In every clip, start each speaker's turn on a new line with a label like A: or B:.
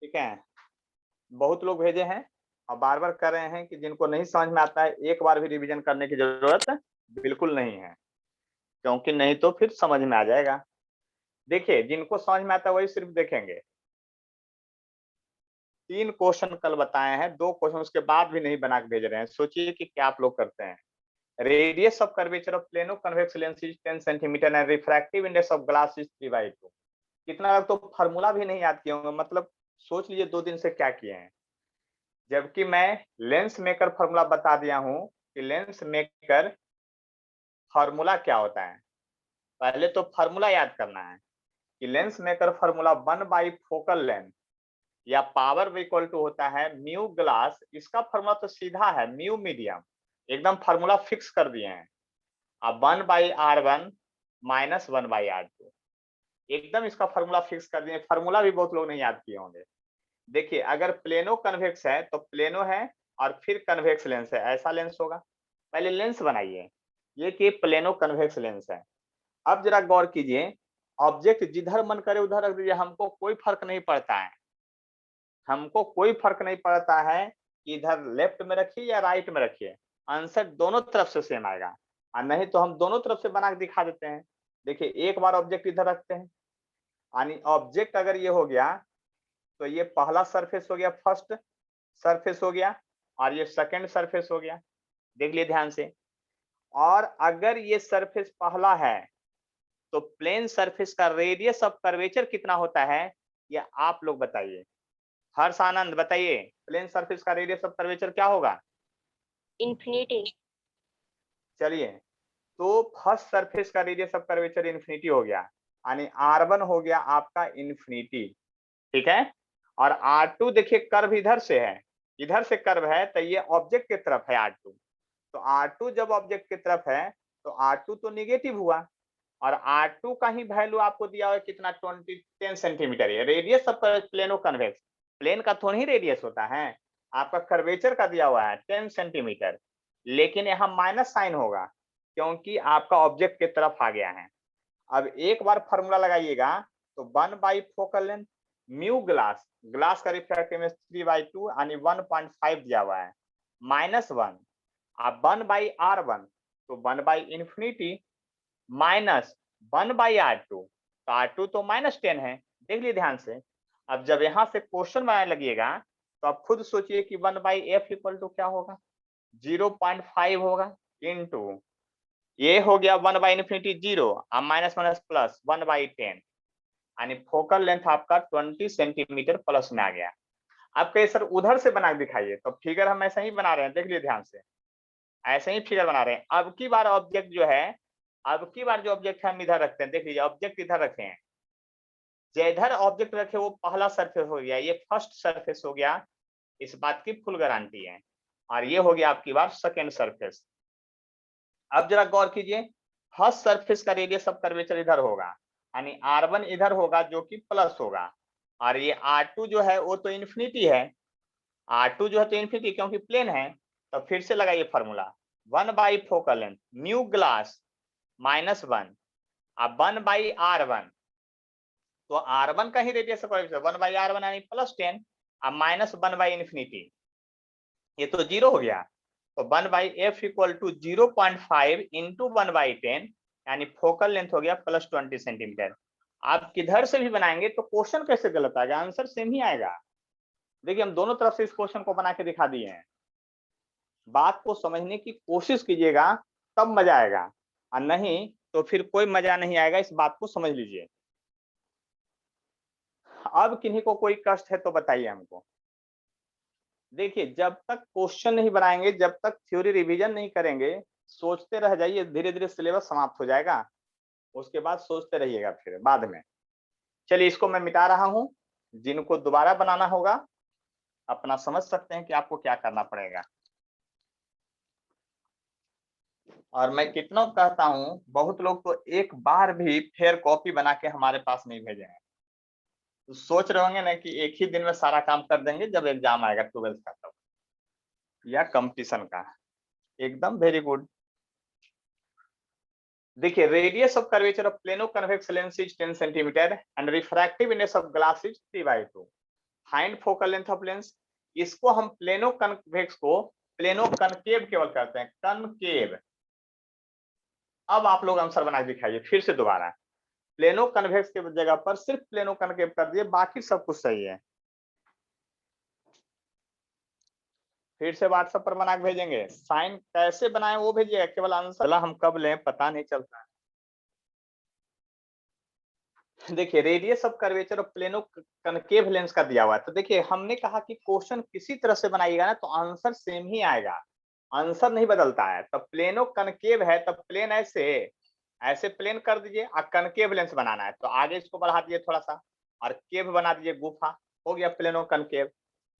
A: ठीक है, बहुत लोग भेजे हैं और बार बार कर रहे हैं कि जिनको नहीं समझ में आता है एक बार भी रिवीजन करने की जरूरत बिल्कुल नहीं है, क्योंकि नहीं तो फिर समझ में आ जाएगा। देखिए जिनको समझ में आता है वही सिर्फ देखेंगे। 3 क्वेश्चन कल बताए हैं, 2 क्वेश्चन उसके बाद भी नहीं बना के भेज रहे हैं। सोचिए कि क्या आप लोग करते हैं। Radius of curvature of plano convex lens is 10 centimetre and refractive index of glass is 3/2। कितना लोग तो फार्मूला भी नहीं याद किए होंगे, मतलब सोच लीजिए 2 दिन से क्या किए हैं। जबकि मैं लेंस मेकर फार्मूला बता दिया हूं कि लेंस मेकर फार्मूला क्या होता है। पहले तो फार्मूला याद करना है कि लेंस मेकर फार्मूला 1/फोकल लेंथ या पावर इक्वल टू होता है म्यू ग्लास। इसका फार्मूला तो सीधा है, म्यू मीडियम, एकदम फार्मूला फिक्स कर दिए हैं। अब 1/r1 माइनस 1/r2, एकदम इसका फार्मूला फिक्स कर दिए। फार्मूला भी बहुत लोग नहीं याद किए होंगे। देखिए अगर प्लेनो कन्वेक्स है तो प्लेनो है और फिर कन्वेक्स लेंस है, ऐसा लेंस होगा। पहले लेंस बनाइए, ये कि प्लेनो कन्वेक्स लेंस है। अब जरा गौर कीजिए, ऑब्जेक्ट जिधर मन करे उधर रख दीजिए, हमको कोई फर्क नहीं पड़ता है। हमको कोई फर्क नहीं पड़ता है कि इधर लेफ्ट में रखिए या राइट में रखिए, आंसर दोनों तरफ से सेम आएगा। और नहीं तो हम दोनों तरफ से बना के दिखा देते हैं। देखिए एक बार ऑब्जेक्ट इधर रखते हैं, यानी ऑब्जेक्ट अगर ये हो गया तो ये पहला सरफेस हो गया, फर्स्ट सरफेस हो गया, और ये सेकंड सरफेस हो गया। देख लिए ध्यान से। और अगर ये सरफेस पहला है तो प्लेन सरफेस का रेडियस ऑफ कर्वेचर कितना होता है, ये आप लोग बताइए। हर्ष आनंद बताइए, प्लेन सरफेस का रेडियस ऑफ कर्वेचर क्या होगा?
B: इन्फिनिटी।
A: चलिए, तो फर्स्ट सरफेस का रेडियस ऑफ कर्वेचर इन्फिनिटी हो गया, यानी r1 हो गया आपका इन्फिनिटी। ठीक है, और r2 देखिए कर्व इधर से है, इधर से कर्व है तो ये ऑब्जेक्ट की तरफ है r2। तो r2 जब ऑब्जेक्ट की तरफ है तो r2 तो निगेटिव हुआ, और r2 का ही वैल्यू आपको दिया हुआ है कितना, 10 सेंटीमीटर। ये radius of plano convex, plane का थोड़ा ही रेडियस होता है, आपका कर्वेचर का दिया हुआ है 10 सेंटीमीटर, लेकिन यहाँ माइनस साइन होगा क्योंकि आपका ऑब्जेक्ट की तरफ आ गया है। अब एक बार फॉर्मूला लगाइएगा तो 1/फोकल लेंथ म्यू ग्लास, ग्लास का रिफ्रैक्टिव 3/2 यानी 1.5 दिया हुआ है, -1। अब 1/r1 तो 1/इंफिनिटी माइनस 1/r2, तो r2 तो -10 है। देख लिए ध्यान से। अब जब यहां से क्वेश्चन बनाने लगिएगा तो आप खुद सोचिए कि 1/f इक्वल टू क्या होगा, 0.5 होगा, इनटू ये हो गया 1/इंफिनिटी 0, अब माइनस माइनस प्लस 1/10, यानी फोकल लेंथ आपका 20 सेंटीमीटर प्लस में आ गया। अब कहे सर उधर से बना के दिखाइए, तो फिगर हम ऐसे ही बना रहे हैं, देख लिए ध्यान से, ऐसे ही फिगर बना रहे हैं। अब की बार ऑब्जेक्ट जो है, अब की बार जो ऑब्जेक्ट हम इधर रखते हैं, देख लीजिए ऑब्जेक्ट इधर रखे हैं, जिधर ऑब्जेक्ट रखे वो पहला सरफेस हो गया, ये फर्स्ट सरफेस हो गया, इस बात की फुल गारंटी है। और ये हो गया आपकी बार सेकेंड सरफेस। अब जरा गौर कीजिए, फर्स्ट सरफेस का रेडियस ऑफ कर्वेचर इधर होगा, यानी r1 इधर होगा जो कि प्लस होगा, और ये r2 जो है वो तो इन्फिनिटी है, r2 जो है तो इन्फिनिटी क्योंकि प्लेन है। तो फिर से लगाइए फॉर्मूला, 1/फोकल लेंथ म्यू ग्लास -1, अब 1/r1, तो r1 का ही रेडियस ऑफ कर्वेचर 1/r1 यानी +10, अब -1/इंफिनिटी, ये तो 0 हो गया। तो 1/f इक्वल टू 0.5 इंटू 1/10, यानी फोकल लेंथ हो गया +20 सेंटीमीटर। आप किधर से भी बनाएंगे तो क्वेश्चन कैसे गलत आएगा, आंसर सेम ही आएगा। देखिए हम दोनों तरफ से इस क्वेश्चन को बना के दिखा दिए हैं। बात को समझने की कोशिश कीजिएगा तब मजा आएगा, और नहीं तो फिर कोई मजा नहीं आएगा, इस बात को समझ लीजिए। अब किन्हीं को कोई कष्ट है तो बताइए हमको। देखिए जब तक क्वेश्चन नहीं बनाएंगे, जब तक थ्योरी रिवीजन नहीं करेंगे, सोचते रह जाइए, धीरे धीरे सिलेबस समाप्त हो जाएगा, उसके बाद सोचते रहिएगा फिर बाद में। चलिए इसको मैं मिटा रहा हूं, जिनको दोबारा बनाना होगा अपना समझ सकते हैं कि आपको क्या करना पड़ेगा। और मैं कितना कहता हूं, बहुत लोग तो एक बार भी फेयर कॉपी बना के हमारे पास नहीं भेजे हैं, तो सोच रहे होंगे ना कि एक ही दिन में सारा काम कर देंगे जब एग्जाम आएगा 12th का तब, या कंपटीशन का। एकदम वेरी गुड। देखिए radius of curvature of plano convex lens is 10 centimetre and refractive index of glass is 3/2। Hind focal length of lens, इसको हम प्लेनो कन्वेक्स को प्लेनो कनकेव केवल कहते हैं, कनकेव। अब आप लोग आंसर बना के दिखाइए फिर से दोबारा, प्लेनो कन्वेक्स के जगह पर सिर्फ प्लेनो कनकेव कर दिए, बाकी सब कुछ सही है। फिर से व्हाट्सएप पर बना के भेजेंगे, साइन कैसे बनाए वो भेजिएगा, केवल आंसर हम कब लें पता नहीं चलता। देखिए radius of curvature of plano concave lens का दिया हुआ है, तो देखिए हमने कहा कि क्वेश्चन किसी तरह से बनाइएगा ना तो आंसर सेम ही आएगा, आंसर नहीं बदलता है। तब प्लेनो कनकेव है, तब प्लेन ऐसे ऐसे प्लेन कर दीजिए और कनकेव लेंस बनाना है तो आगे इसको बढ़ा दीजिए थोड़ा सा और केव बना दीजिए, गुफा, हो गया प्लेनो कनकेव।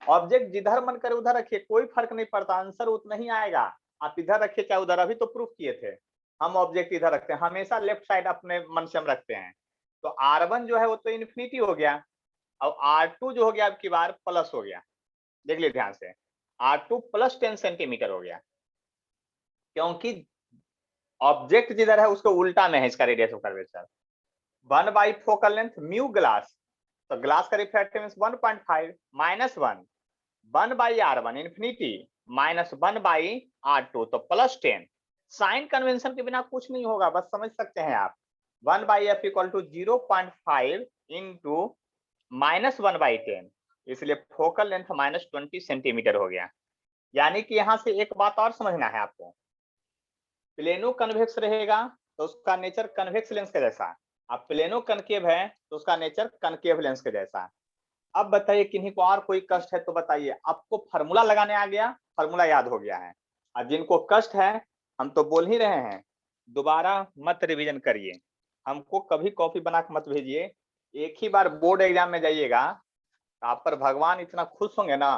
A: ऑब्जेक्ट जिधर मन करे उधर रखिए, कोई फर्क नहीं पड़ता, आंसर उतना ही आएगा। आप इधर रखिए चाहे उधर, अभी तो प्रूफ किए थे हम ऑब्जेक्ट इधर रखते हैं, हमेशा लेफ्ट साइड अपने मन से हम रखते हैं। तो R1 जो है वो तो इन्फिनिटी हो गया, और R2 जो हो गया अब की बार प्लस हो गया, देख लीजिए ध्यान से, R2 प्लस 10 सेंटीमीटर हो गया, क्योंकि ऑब्जेक्ट जिधर है उसको उल्टा में है इसका radius of curvature. 1 by focal length mu glass, तो ग्लास का refractive 1.5 minus 1 by R1 infinity minus 1 by R2 तो प्लस 10। साइन कन्वेंशन के बिना कुछ नहीं होगा, बस समझ सकते हैं आप। 1 by F equal to 0.5 into minus 1 by 10, इसलिए फोकल लेंथ माइनस 20 सेंटीमीटर हो गया। यानी कि यहां से एक बात और समझना है आपको, प्लेनो कन्वेक्स रहेगा तो उसका नेचर कन्वेक्स लेंस के जैसा, अब प्लेनो कनकेव है तो उसका नेचर कनकेव लेंस के जैसा। अब बताइए किन्हीं को और कोई कष्ट है तो बताइए, आपको फार्मूला लगाने आ गया, फार्मूला याद हो गया है, और जिनको कष्ट है हम तो बोल ही रहे हैं दोबारा मत रिवीजन करिए, हमको कभी कॉपी बना के मत भेजिए। एक ही बार बोर्ड एग्जाम में जाइएगा तो आप पर भगवान इतना खुश होंगे ना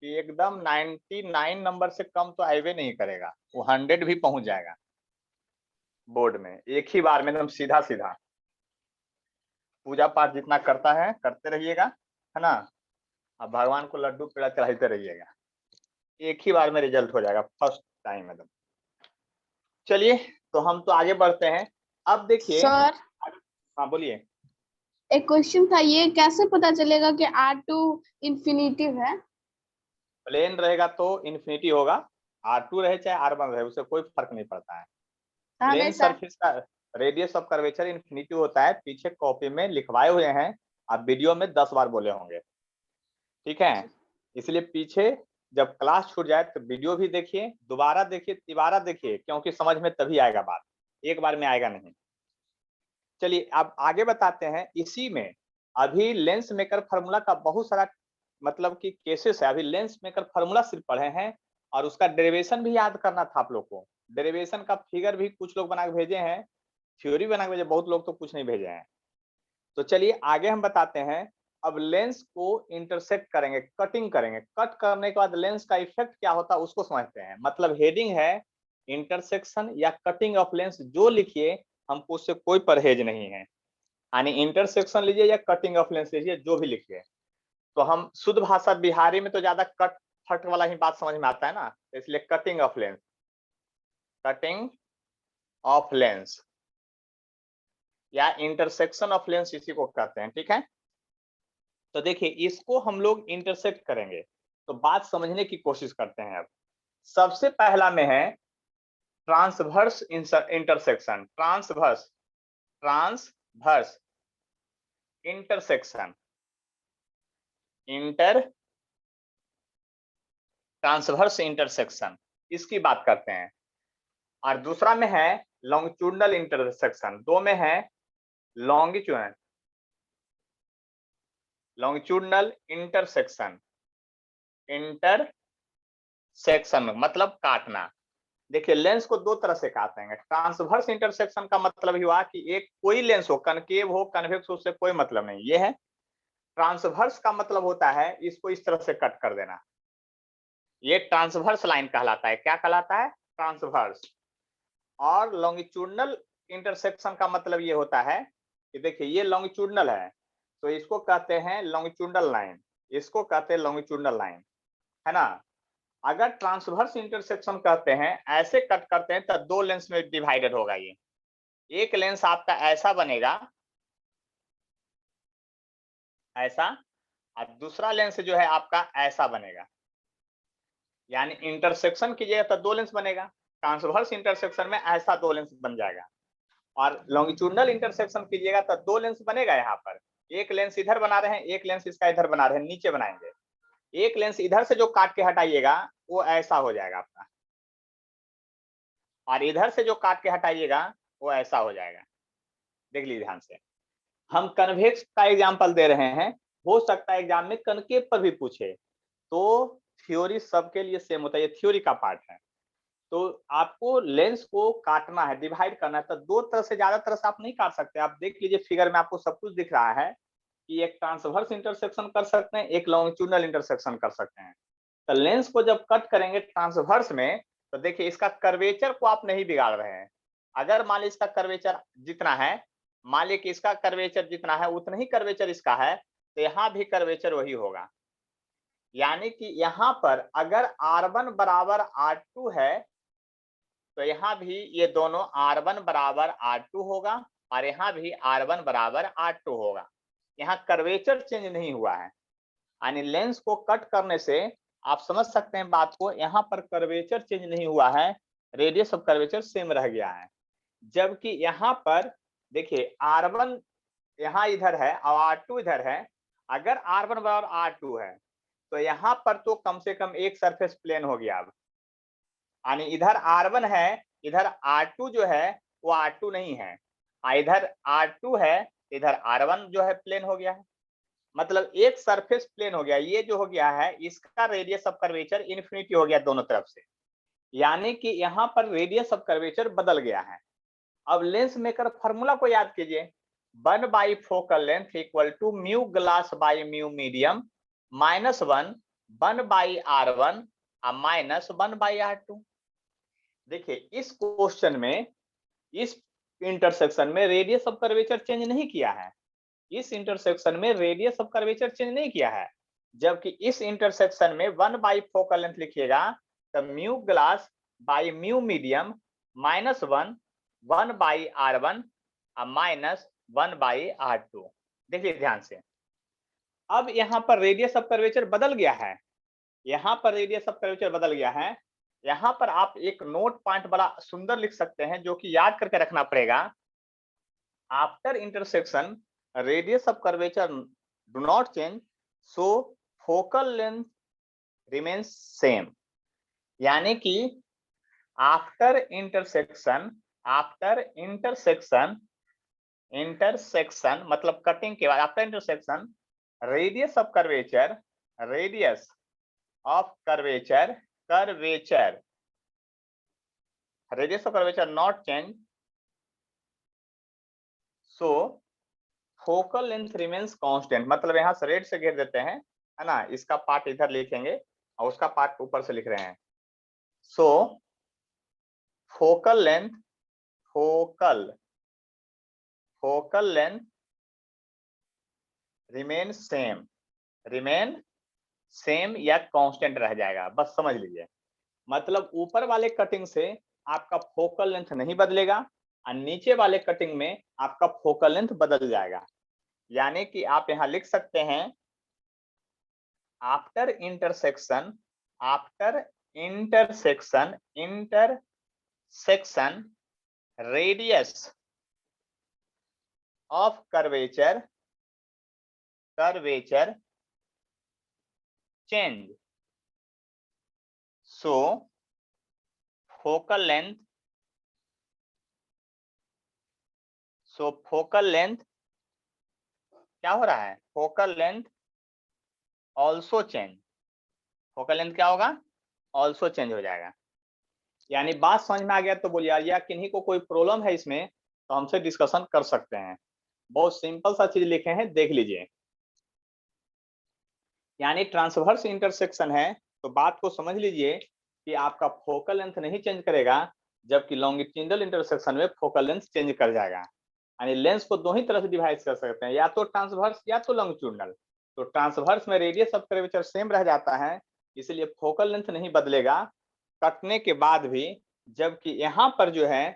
A: कि एकदम 99 नंबर से कम तो आइवे नहीं करेगा, वो 100 भी पहुंच जाएगा बोर्ड में, एक ही बार में एकदम सीधा सीधा। पूजा पाठ जितना करता है करते रहिएगा, है ना, अब भगवान को लड्डू पेड़ा चढ़ाते रहिएगा, एक ही बार में रिजल्ट हो जाएगा फर्स्ट टाइम एकदम। चलिए तो हम तो आगे बढ़ते हैं। अब देखिए
C: सर
A: हाँ बोलिए।
C: एक क्वेश्चन था, ये कैसे पता चलेगा कि R2 इंफिनिटिव है?
A: प्लेन रहेगा तो इन्फिनिटी होगा, R2 रहे चाहे R1 रहे उससे कोई फर्क नहीं पड़ता है। प्लेन सरफेस का रेडियस ऑफ कर्वेचर इन्फिनिटी होता है, पीछे कॉपी में लिखवाए हुए हैं, आप वीडियो में 10 बार बोले होंगे, ठीक है। इसलिए पीछे जब क्लास छूट जाए तो वीडियो भी देखिए, दोबारा देखिए, तिबारा देखिए, क्योंकि समझ में तभी आएगा बात, एक बार में आएगा नहीं। चलिए अब आगे बताते हैं, इसी में अभी लेंस मेकर फार्मूला का बहुत सारा मतलब कि केसेस है, अभी लेंस मेकर फार्मूला सिर्फ पढ़े हैं और उसका डेरिवेशन भी याद करना था आप लोग को। डेरिवेशन का फिगर भी कुछ लोग बना के भेजे हैं, थ्योरी बना के भेजे, बहुत लोग तो कुछ नहीं भेजे हैं। तो चलिए आगे हम बताते हैं। अब लेंस को इंटरसेक्ट करेंगे, कटिंग करेंगे, कट करने के बाद लेंस का इफेक्ट क्या होता है उसको समझते हैं। मतलब हेडिंग है इंटरसेक्शन या कटिंग ऑफ लेंस, जो लिखिए हमको उससे कोई परहेज नहीं है, यानी इंटरसेक्शन लीजिए या कटिंग ऑफ लेंस लीजिए, जो भी लिखिए। तो हम शुद्ध भाषा बिहारी में तो ज्यादा कट फट वाला ही बात समझ में आता है ना, इसलिए cutting of lens, cutting of lens या इंटरसेक्शन ऑफ लेंस इसी को कहते हैं, ठीक है। तो देखिए इसको हम लोग इंटरसेक्ट करेंगे, तो बात समझने की कोशिश करते हैं। अब सबसे पहला में है transverse intersection, transverse transverse intersection, transverse intersection, इसकी बात करते हैं। और दूसरा में है लॉन्गिट्यूडनल इंटरसेक्शन, दो में है लॉन्गिट्यूडनल लॉन्गिट्यूडनल इंटरसेक्शन, इंटरसेक्शन मतलब काटना। देखिए लेंस को दो तरह से काटते हैं। ट्रांसवर्स इंटरसेक्शन का मतलब हुआ कि एक कोई लेंस हो, कनकेव हो कन्वेक्स हो, उससे कोई मतलब नहीं, ये है। ट्रांसवर्स का मतलब होता है इसको इस तरह से कट कर देना, ये ट्रांसवर्स लाइन कहलाता है। क्या कहलाता है? ट्रांसवर्स। और लॉन्गिट्यूडनल इंटरसेक्शन का मतलब ये होता है कि देखिए ये लॉन्गिट्यूडनल है तो इसको कहते हैं लॉन्गिट्यूडनल लाइन, इसको कहते हैं लॉन्गिट्यूडनल लाइन, है ना। अगर ट्रांसवर्स इंटरसेक्शन कहते हैं, ऐसे कट करते हैं तो दो लेंस में डिवाइडेड होगा। ये एक लेंस आपका ऐसा बनेगा, ऐसा, और दूसरा लेंस जो है आपका ऐसा बनेगा, यानी इंटरसेक्शन कीजिएगा तो दो लेंस बनेगा, ट्रांसवर्स इंटरसेक्शन में ऐसा दो लेंस बन जाएगा, और लॉन्गिट्यूडनल इंटरसेक्शन कीजिएगा तो दो लेंस बनेगा। यहाँ पर एक लेंस इधर बना रहे हैं, एक लेंस इसका इधर बना रहे हैं, नीचे बनाएंगे। एक लेंस इधर से जो काट के हटाइएगा वो ऐसा हो जाएगा आपका, और इधर से जो काट के हटाइएगा वो ऐसा हो जाएगा। देख लीजिए ध्यान से, हम कन्वेक्स का एग्जांपल दे रहे हैं, हो सकता है एग्जाम में कनकेव पर भी पूछे, तो थ्योरी सबके लिए सेम होता है, ये थ्योरी का पार्ट है। तो आपको लेंस को काटना है, डिवाइड करना है, तो दो तरह से, ज्यादा तरह से आप नहीं काट सकते। आप देख लीजिए फिगर में आपको सब कुछ दिख रहा है कि एक ट्रांसवर्स इंटरसेक्शन कर सकते हैं, एक लॉन्गिट्यूडनल इंटरसेक्शन कर सकते हैं। तो लेंस को जब कट करेंगे ट्रांसवर्स में, तो देखिए इसका कर्वेचर को आप नहीं बिगाड़ रहे हैं। अगर मान लीजिए इसका कर्वेचर जितना है, मान लीजिए कि इसका कर्वेचर जितना है उतना ही कर्वेचर इसका है, तो यहाँ भी कर्वेचर वही होगा। यानी कि यहाँ पर अगर R1 बराबर R2 है, तो यहाँ भी ये दोनों R1 बराबर R2 होगा, और यहाँ भी R1 बराबर R2 होगा। यहाँ कर्वेचर चेंज नहीं हुआ है, यानी लेंस को कट करने से आप समझ सकते हैं बात को, यहाँ पर कर्वेचर चेंज नहीं हुआ है, रेडियस ऑफ कर्वेचर सेम रह गया है। जबकि यहाँ पर देखिए R1 यहाँ इधर है और R2 इधर है। अगर R1 बराबर R2 है तो यहाँ पर तो कम से कम एक सरफेस प्लेन हो गया। अब यानी इधर R1 है, इधर R2 जो है वो R2 नहीं है, इधर R2 है, इधर R1 जो है प्लेन हो गया है। मतलब एक सरफेस प्लेन हो गया। ये जो हो गया है इसका रेडियस ऑफ कर्वेचर इन्फिनिटी हो गया दोनों तरफ से, यानी कि यहाँ पर रेडियस ऑफ कर्वेचर बदल गया है। अब लेंस मेकर फॉर्मूला को याद कीजिए, 1 by focal length equal to mu glass by mu medium minus 1 by R1 minus 1 by R2। देखिए इस क्वेश्चन में, इस इंटरसेक्शन में रेडियस ऑफ कर्वेचर चेंज नहीं किया है, इस इंटरसेक्शन में रेडियस ऑफ कर्वेचर चेंज नहीं किया है। जबकि इस इंटरसेक्शन में 1 बाई फोकल लेंथ लिखिएगा तो mu glass by mu medium minus 1 by R1 minus 1 by R2। देखिए ध्यान से, अब यहाँ पर रेडियस ऑफ कर्वेचर बदल गया है, यहाँ पर रेडियस ऑफ कर्वेचर बदल गया है। यहाँ पर आप एक नोट पॉइंट बड़ा सुंदर लिख सकते हैं जो कि याद करके रखना पड़ेगा। After intersection radius of curvature do not change, so focal length remains same. यानी कि आफ्टर इंटरसेक्शन मतलब कटिंग के बाद, after intersection radius of curvature not change, so focal length remains constant. मतलब यहाँ से रेड से घेर देते हैं, है ना, इसका पार्ट इधर लिखेंगे और उसका पार्ट ऊपर से लिख रहे हैं। सो फोकल लेंथ रिमेन सेम या कांस्टेंट रह जाएगा, बस समझ लीजिए। मतलब ऊपर वाले कटिंग से आपका फोकल लेंथ नहीं बदलेगा और नीचे वाले कटिंग में आपका फोकल लेंथ बदल जाएगा। यानी कि आप यहां लिख सकते हैं after intersection radius of curvature change, so focal length क्या हो रहा है, focal length also change. Focal length क्या होगा, ऑल्सो चेंज हो जाएगा। यानी बात समझ में आ गया तो बोलिए, या किन्हीं को कोई प्रॉब्लम है इसमें तो हमसे डिस्कशन कर सकते हैं। बहुत सिंपल सा चीज लिखे हैं, देख लीजिए। यानी ट्रांसवर्स इंटरसेक्शन है तो बात को समझ लीजिए कि आपका फोकल लेंथ नहीं चेंज करेगा, जबकि लॉन्गिट्यूडनल इंटरसेक्शन में फोकल लेंथ चेंज कर जाएगा। यानी लेंस को दो ही तरह से डिवाइड कर सकते हैं, या तो ट्रांसवर्स या तो लॉन्गिट्यूडनल। तो ट्रांसवर्स में रेडियस ऑफ कर्वेचर सेम रह जाता है, इसलिए फोकल लेंथ नहीं बदलेगा कटने के बाद भी। जबकि यहाँ पर जो है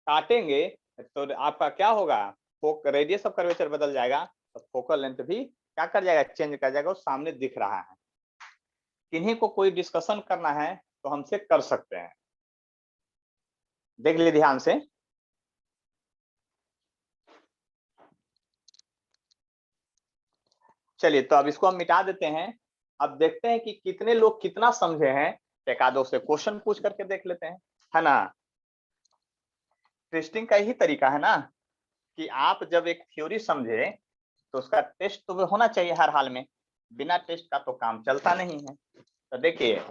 A: काटेंगे तो आपका क्या होगा, रेडियस ऑफ कर्वेचर बदल जाएगा, तो फोकल लेंथ भी क्या कर जाएगा, चेंज कर जाएगा, वो सामने दिख रहा है। किन्हीं को कोई डिस्कशन करना है तो हमसे कर सकते हैं। देख लीजिए ध्यान से। चलिए तो अब इसको हम मिटा देते हैं। अब देखते हैं कि कितने लोग कितना समझे हैं। एक आधो से क्वेश्चन पूछ करके देख लेते हैं, है ना। टेस्टिंग का यही तरीका है ना, कि आप जब एक थ्योरी समझे तो उसका टेस्ट तो होना चाहिए हर हाल में। बिना टेस्ट का तो काम चलता नहीं है। तो देखिए,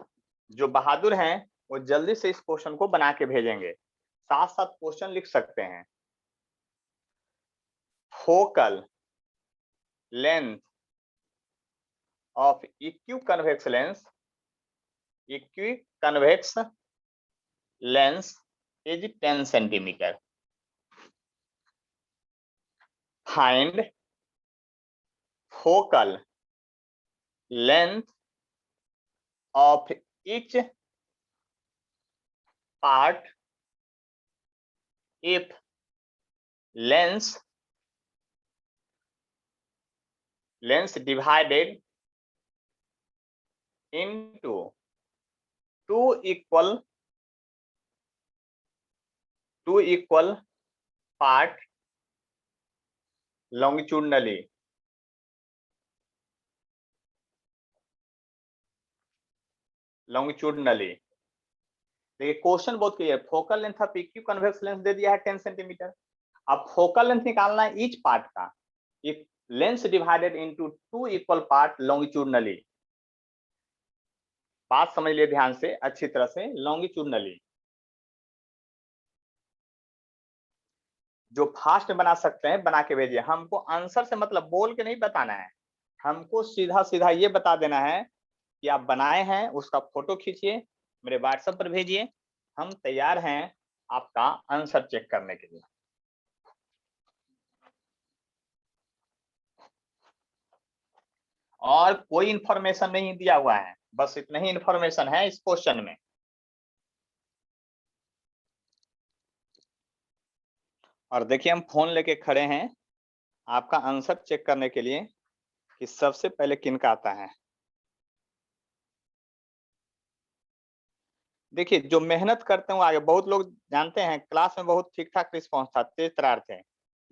A: जो बहादुर हैं वो जल्दी से इस क्वेश्चन को बना के भेजेंगे। साथ साथ क्वेश्चन लिख सकते हैं। Focal length of equiconvex lens, equiconvex lens is 10 centimeter. Find focal length of each part if lens divided into two equal part longitudinally. देखिए क्वेश्चन बहुत clear. Focal length of equiconvex lens दे दिया है 10 centimetre. अब focal length निकालना है each part का, if lens divided into two equal part longitudinally. बात समझ लिए ध्यान से अच्छी तरह से। लॉन्गिट्यूडनली जो फास्ट में बना सकते हैं बना के भेजिए। हमको आंसर से मतलब बोल के नहीं बताना है, हमको सीधा सीधा ये बता देना है कि आप बनाए हैं, उसका फोटो खींचिए मेरे व्हाट्सएप पर भेजिए। हम तैयार हैं आपका आंसर चेक करने के लिए। और कोई इंफॉर्मेशन नहीं दिया हुआ है, बस इतना ही इंफॉर्मेशन है इस क्वेश्चन में। और देखिए हम फोन लेके खड़े हैं आपका आंसर चेक करने के लिए कि सबसे पहले किनका आता है। देखिए जो मेहनत करते हैं आगे, बहुत लोग जानते हैं क्लास में बहुत ठीक ठाक रिस्पॉन्स था, तेज तरार थे,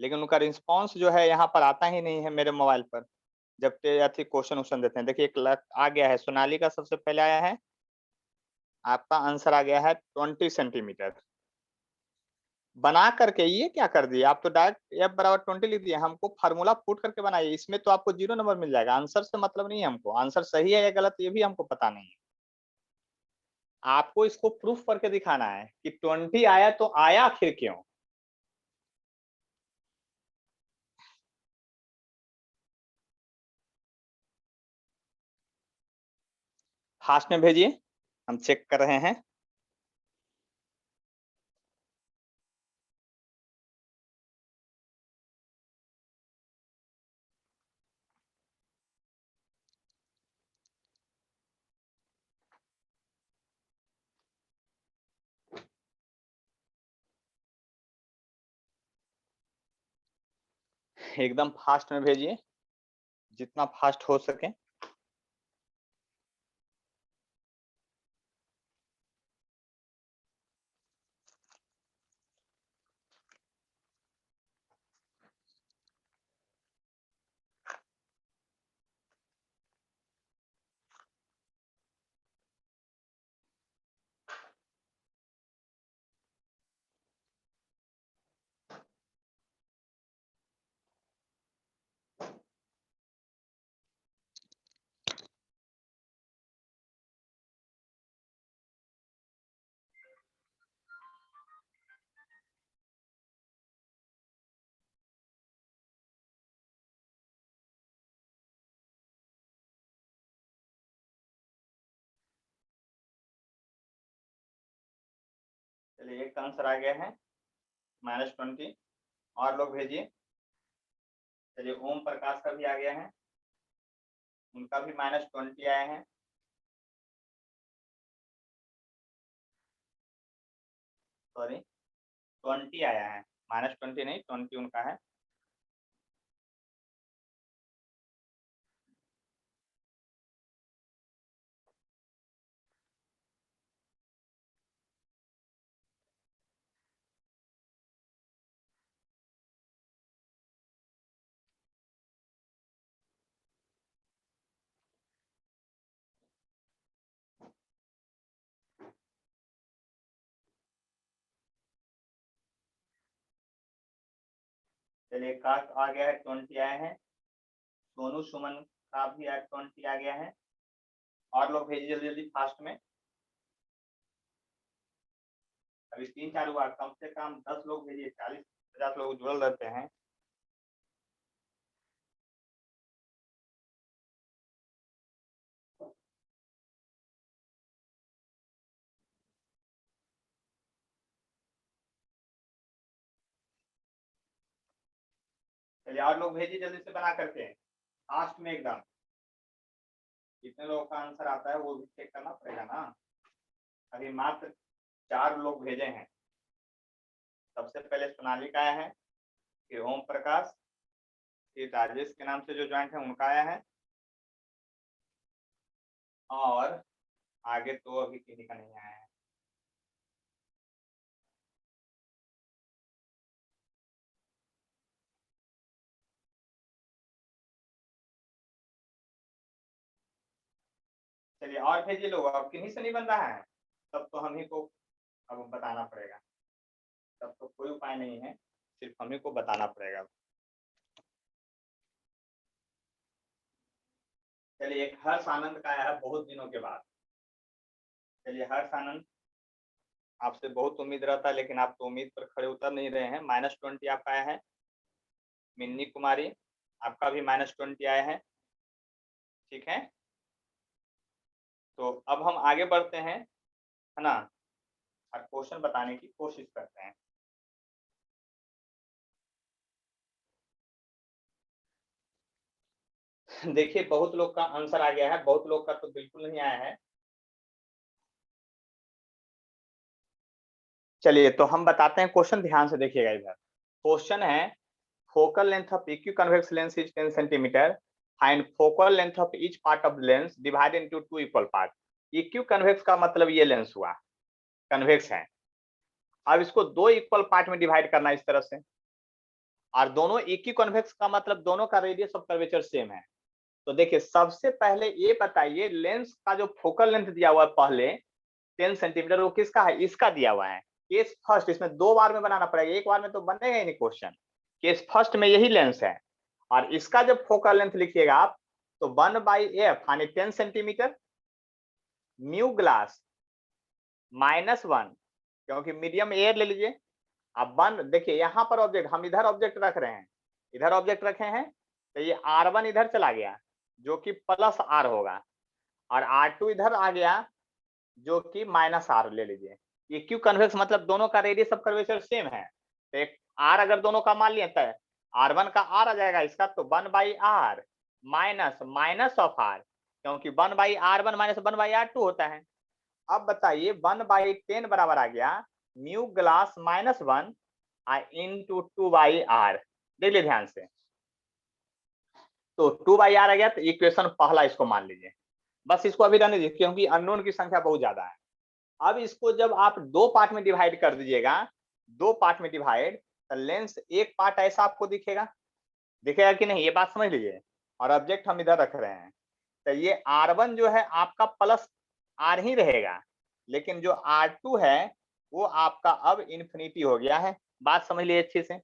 A: लेकिन उनका रिस्पॉन्स जो है यहाँ पर आता ही नहीं है मेरे मोबाइल पर जब क्वेश्चन उश्चन देते हैं। देखिए एक आ गया है, सोनाली का सबसे पहले आया है, आपका आंसर आ गया है 20 सेंटीमीटर। बना करके ये क्या कर दिए आप, तो डायरेक्ट एफ बराबर 20 लिख दिए। हमको फार्मूला पुट करके बनाइए, इसमें तो आपको 0 नंबर मिल जाएगा। आंसर से मतलब नहीं है हमको, आंसर सही है या गलत ये भी हमको पता नहीं है। आपको इसको प्रूफ करके दिखाना है कि 20 आया तो आया आखिर क्यों। फास्ट में भेजिए, हम चेक कर रहे हैं। एकदम फास्ट में भेजिए, जितना फास्ट हो सके। चलिए एक आंसर आ गया है -20। और लोग भेजिए। चलिए ओम प्रकाश का भी आ गया है, उनका भी -20 आए हैं। सॉरी 20 आया है, -20 नहीं 20 उनका है। चलिए कास्ट आ गया है 20 आए हैं, सोनू सुमन का भी 20 आ गया है। और लोग भेजिए जल्दी जल्दी फास्ट में। अभी 3 4 हुआ, कम से कम 10 लोग भेजिए, 40-50 लोग जुड़ल रहते हैं। चलिए और लोग भेजिए जल्दी से बना करके फास्ट में एकदम। कितने लोगों का आंसर आता है वो भी चेक करना पड़ेगा ना। अभी मात्र 4 लोग भेजे हैं। सबसे पहले सोनाली का आया है, फिर ओम प्रकाश, फिर राजेश के नाम से जो ज्वाइंट है उनका आया है, और आगे तो अभी किसी का नहीं आया है। चलिए और भेजिए लोग। अब किन्हीं से नहीं बन रहा है तब तो हम ही को अब बताना पड़ेगा। तब तो कोई उपाय नहीं है, सिर्फ हम ही को बताना पड़ेगा। चलिए एक हर्ष आनंद का आया है बहुत दिनों के बाद। चलिए हर्ष आनंद, आपसे बहुत उम्मीद रहता है लेकिन आप तो उम्मीद पर खड़े उतर नहीं रहे हैं। -20 आपका आया है। मिन्नी कुमारी, आपका भी -20 आया है। ठीक है, तो अब हम आगे बढ़ते हैं, है ना, और क्वेश्चन बताने की कोशिश करते हैं। देखिए बहुत लोग का आंसर आ गया है, बहुत लोग का तो बिल्कुल नहीं आया है। चलिए तो हम बताते हैं क्वेश्चन, ध्यान से देखिएगा इधर। क्वेश्चन है focal length of equiconvex lens is 10 centimetre, find focal length of each part of lens divided into 2 equal part. Equiconvex का मतलब ये लेंस हुआ, कन्वेक्स है। अब इसको 2 इक्वल पार्ट में डिवाइड करना इस तरह से, और दोनों इक्यू कन्वेक्स का मतलब दोनों का रेडियस ऑफ कर्वेचर सेम है। तो देखिए सबसे पहले ये बताइए लेंस का जो फोकल लेंथ दिया हुआ है पहले 10 सेंटीमीटर, वो किसका है? इसका दिया हुआ है। केस फर्स्ट, इसमें 2 बार में बनाना पड़ेगा, एक बार में तो बनेगा ही नहीं क्वेश्चन। केस फर्स्ट में यही लेंस है, और इसका जब फोकल लेंथ लिखिएगा आप तो 1/f यानी 10 सेंटीमीटर म्यू ग्लास -1, क्योंकि मीडियम एयर ले लीजिए। अब 1 देखिए यहाँ पर ऑब्जेक्ट, हम इधर ऑब्जेक्ट रख रहे हैं, इधर ऑब्जेक्ट रखे हैं, तो ये R1 इधर चला गया जो कि +R होगा, और R2 इधर आ गया जो कि -R ले लीजिए। इक्यू कन्वेक्स मतलब दोनों का रेडियस ऑफ कर्वेचर सेम है, तो एक R अगर दोनों का मान लिया तो R1 का R आ जाएगा इसका, तो 1/R माइनस ऑफ R, क्योंकि 1/R1 - 1/R2 होता है। अब बताइए 1/10 बराबर आ गया म्यू ग्लास -1 इंटू 2/R। देख लीजिए ध्यान से, तो 2/R आ गया, तो इक्वेशन पहला इसको मान लीजिए। बस इसको अभी रहने दीजिए क्योंकि अननोन की संख्या बहुत ज्यादा है। अब इसको जब आप 2 पार्ट में डिवाइड कर दीजिएगा, 2 पार्ट में डिवाइड, तो लेंस एक पार्ट ऐसा आपको दिखेगा, दिखेगा कि नहीं, ये बात समझ लीजिए। और ऑब्जेक्ट हम इधर रख रहे हैं, तो ये R1 जो है आपका +R ही रहेगा, लेकिन जो R2 है वो आपका अब इन्फिनिटी हो गया है। बात समझ लीजिए अच्छे से,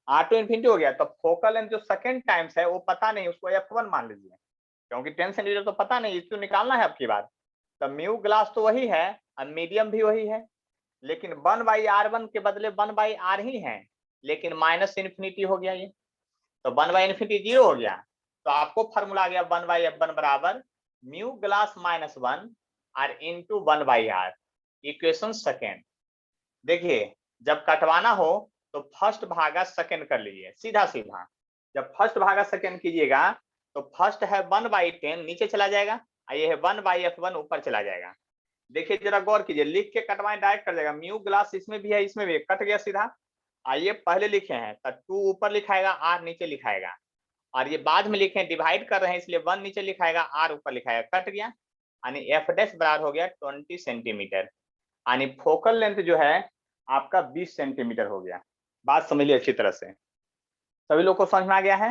A: R2 इन्फिनिटी हो गया, तो फोकल लेंथ जो सेकंड टाइम्स है वो पता नहीं, उसको F1 मान लीजिए, क्योंकि 10 सेंटीमीटर तो पता नहीं, इसको निकालना है आपकी बात। तो म्यू ग्लास तो वही है और मीडियम भी वही है, लेकिन 1/R1 के बदले 1/R ही है, लेकिन -इन्फिनिटी हो गया ये, तो 1/इन्फिनिटी 0 हो गया। तो आपको फॉर्मूला आ गया 1/F1 बराबर म्यू ग्लास -1 और इंटू 1/R, इक्वेशन सेकेंड। देखिए जब कटवाना हो तो फर्स्ट भागा सेकेंड कर लीजिए, सीधा सीधा। जब फर्स्ट भागा सेकेंड कीजिएगा तो फर्स्ट है 1/10 नीचे चला जाएगा, और ये है 1/F1 ऊपर चला जाएगा। देखिए जरा गौर कीजिए, लिख के कटवाएं डायरेक्ट कर जाएगा। म्यू ग्लास इसमें भी है इसमें भी, कट गया सीधा। आइए पहले लिखे हैं तो 2 ऊपर लिखाएगा, R नीचे लिखाएगा, और ये बाद में लिखे डिवाइड कर रहे हैं इसलिए 1 नीचे लिखाएगा, R ऊपर लिखाएगा, कट गया। यानी F' बराबर हो गया 20 सेंटीमीटर, यानी फोकल लेंथ जो है आपका 20 सेंटीमीटर हो गया। बात समझ लीजिए अच्छी तरह से, सभी लोग को समझ में आ गया है?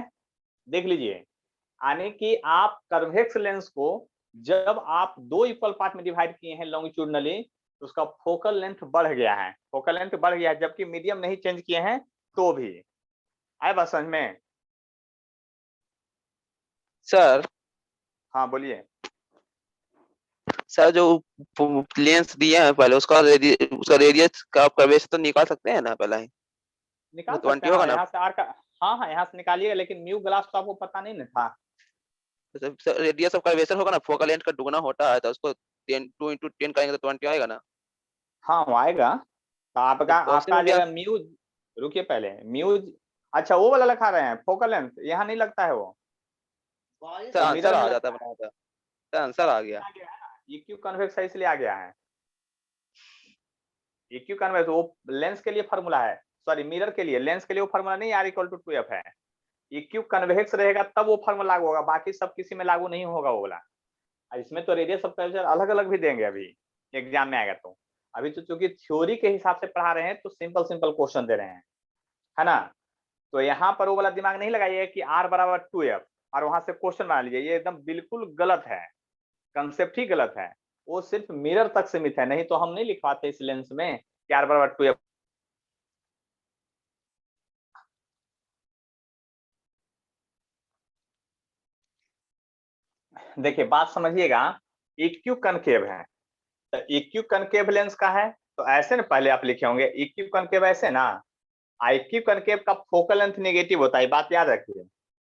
A: देख लीजिए, यानी कि आप कन्वेक्स लेंस को जब आप 2 इक्वल पार्ट में डिवाइड किए हैं लॉन्गिट्यूडनली, तो उसका फोकल लेंथ बढ़ गया है, फोकल लेंथ बढ़ गया है, जबकि मीडियम नहीं चेंज किए हैं तो भी। आए बात समझ में?
D: सर
A: हाँ बोलिए।
D: सर जो लेंस दिए हैं पहले उसका रेडियस का आप कर्वेचर तो निकाल सकते हैं ना पहले ही?
A: निकाल
D: तो
A: सकते
D: 20
A: हैं,
D: होगा
A: हाँ
D: ना?
A: यहाँ से आर का, हाँ हाँ यहाँ से निकालिएगा, लेकिन म्यू ग्लास तो आपको पता नहीं ना था।
D: सर रेडियस ऑफ कर्वेचर होगा ना, फोकल लेंथ का दुगना होता है तो उसको 2 into 10 करेंगे तो 20 आएगा ना?
A: हाँ वो आएगा, तो आपका
D: तो
A: आपका आ
D: पॉसिबल
A: जाएगा म्यू, रुकिए पहले म्यू, अच्छा वो वाला लिखा रहे हैं फोकल लेंथ, यहाँ नहीं लगता है वो,
D: सर
A: वो
D: आंसर
A: मिरर में
D: आ
A: लगता
D: जाता
A: है।
D: बना था। सर आंसर आ गया।
A: EQ कन्वेक्स है इसलिए आ गया है। EQ कन्वेक्स वो लेंस के लिए फॉर्मूला है, सॉरी मिरर के लिए, लेंस के लिए वो फॉर्मूला नहीं, R = 2F है। EQ कन्वेक्स रहेगा तब वो फॉर्मूला लागू होगा, बाकी सब किसी में लागू नहीं होगा वो वाला। इसमें तो रेडियस ऑफ कर्वेचर अलग अलग भी देंगे अभी एग्जाम में आएगा, तो अभी तो चूंकि थ्योरी के हिसाब से पढ़ा रहे हैं तो सिंपल सिंपल क्वेश्चन दे रहे हैं, है ना। तो यहाँ पर वो वाला दिमाग नहीं लगाइए कि R = 2F और वहां से क्वेश्चन बना लीजिए, ये एकदम बिल्कुल गलत है, कंसेप्ट ही गलत है। वो सिर्फ मिरर तक सीमित है, नहीं तो हम नहीं लिखवाते इस लेंस में कि R = 2F। देखिए बात समझिएगा, EQ कनकेव है, तो EQ कनकेव लेंस का है, तो ऐसे ना पहले आप लिखे होंगे EQ कनकेव ऐसे ना, IQ कनकेव का फोकल लेंथ नेगेटिव होता है, बात याद रखिए।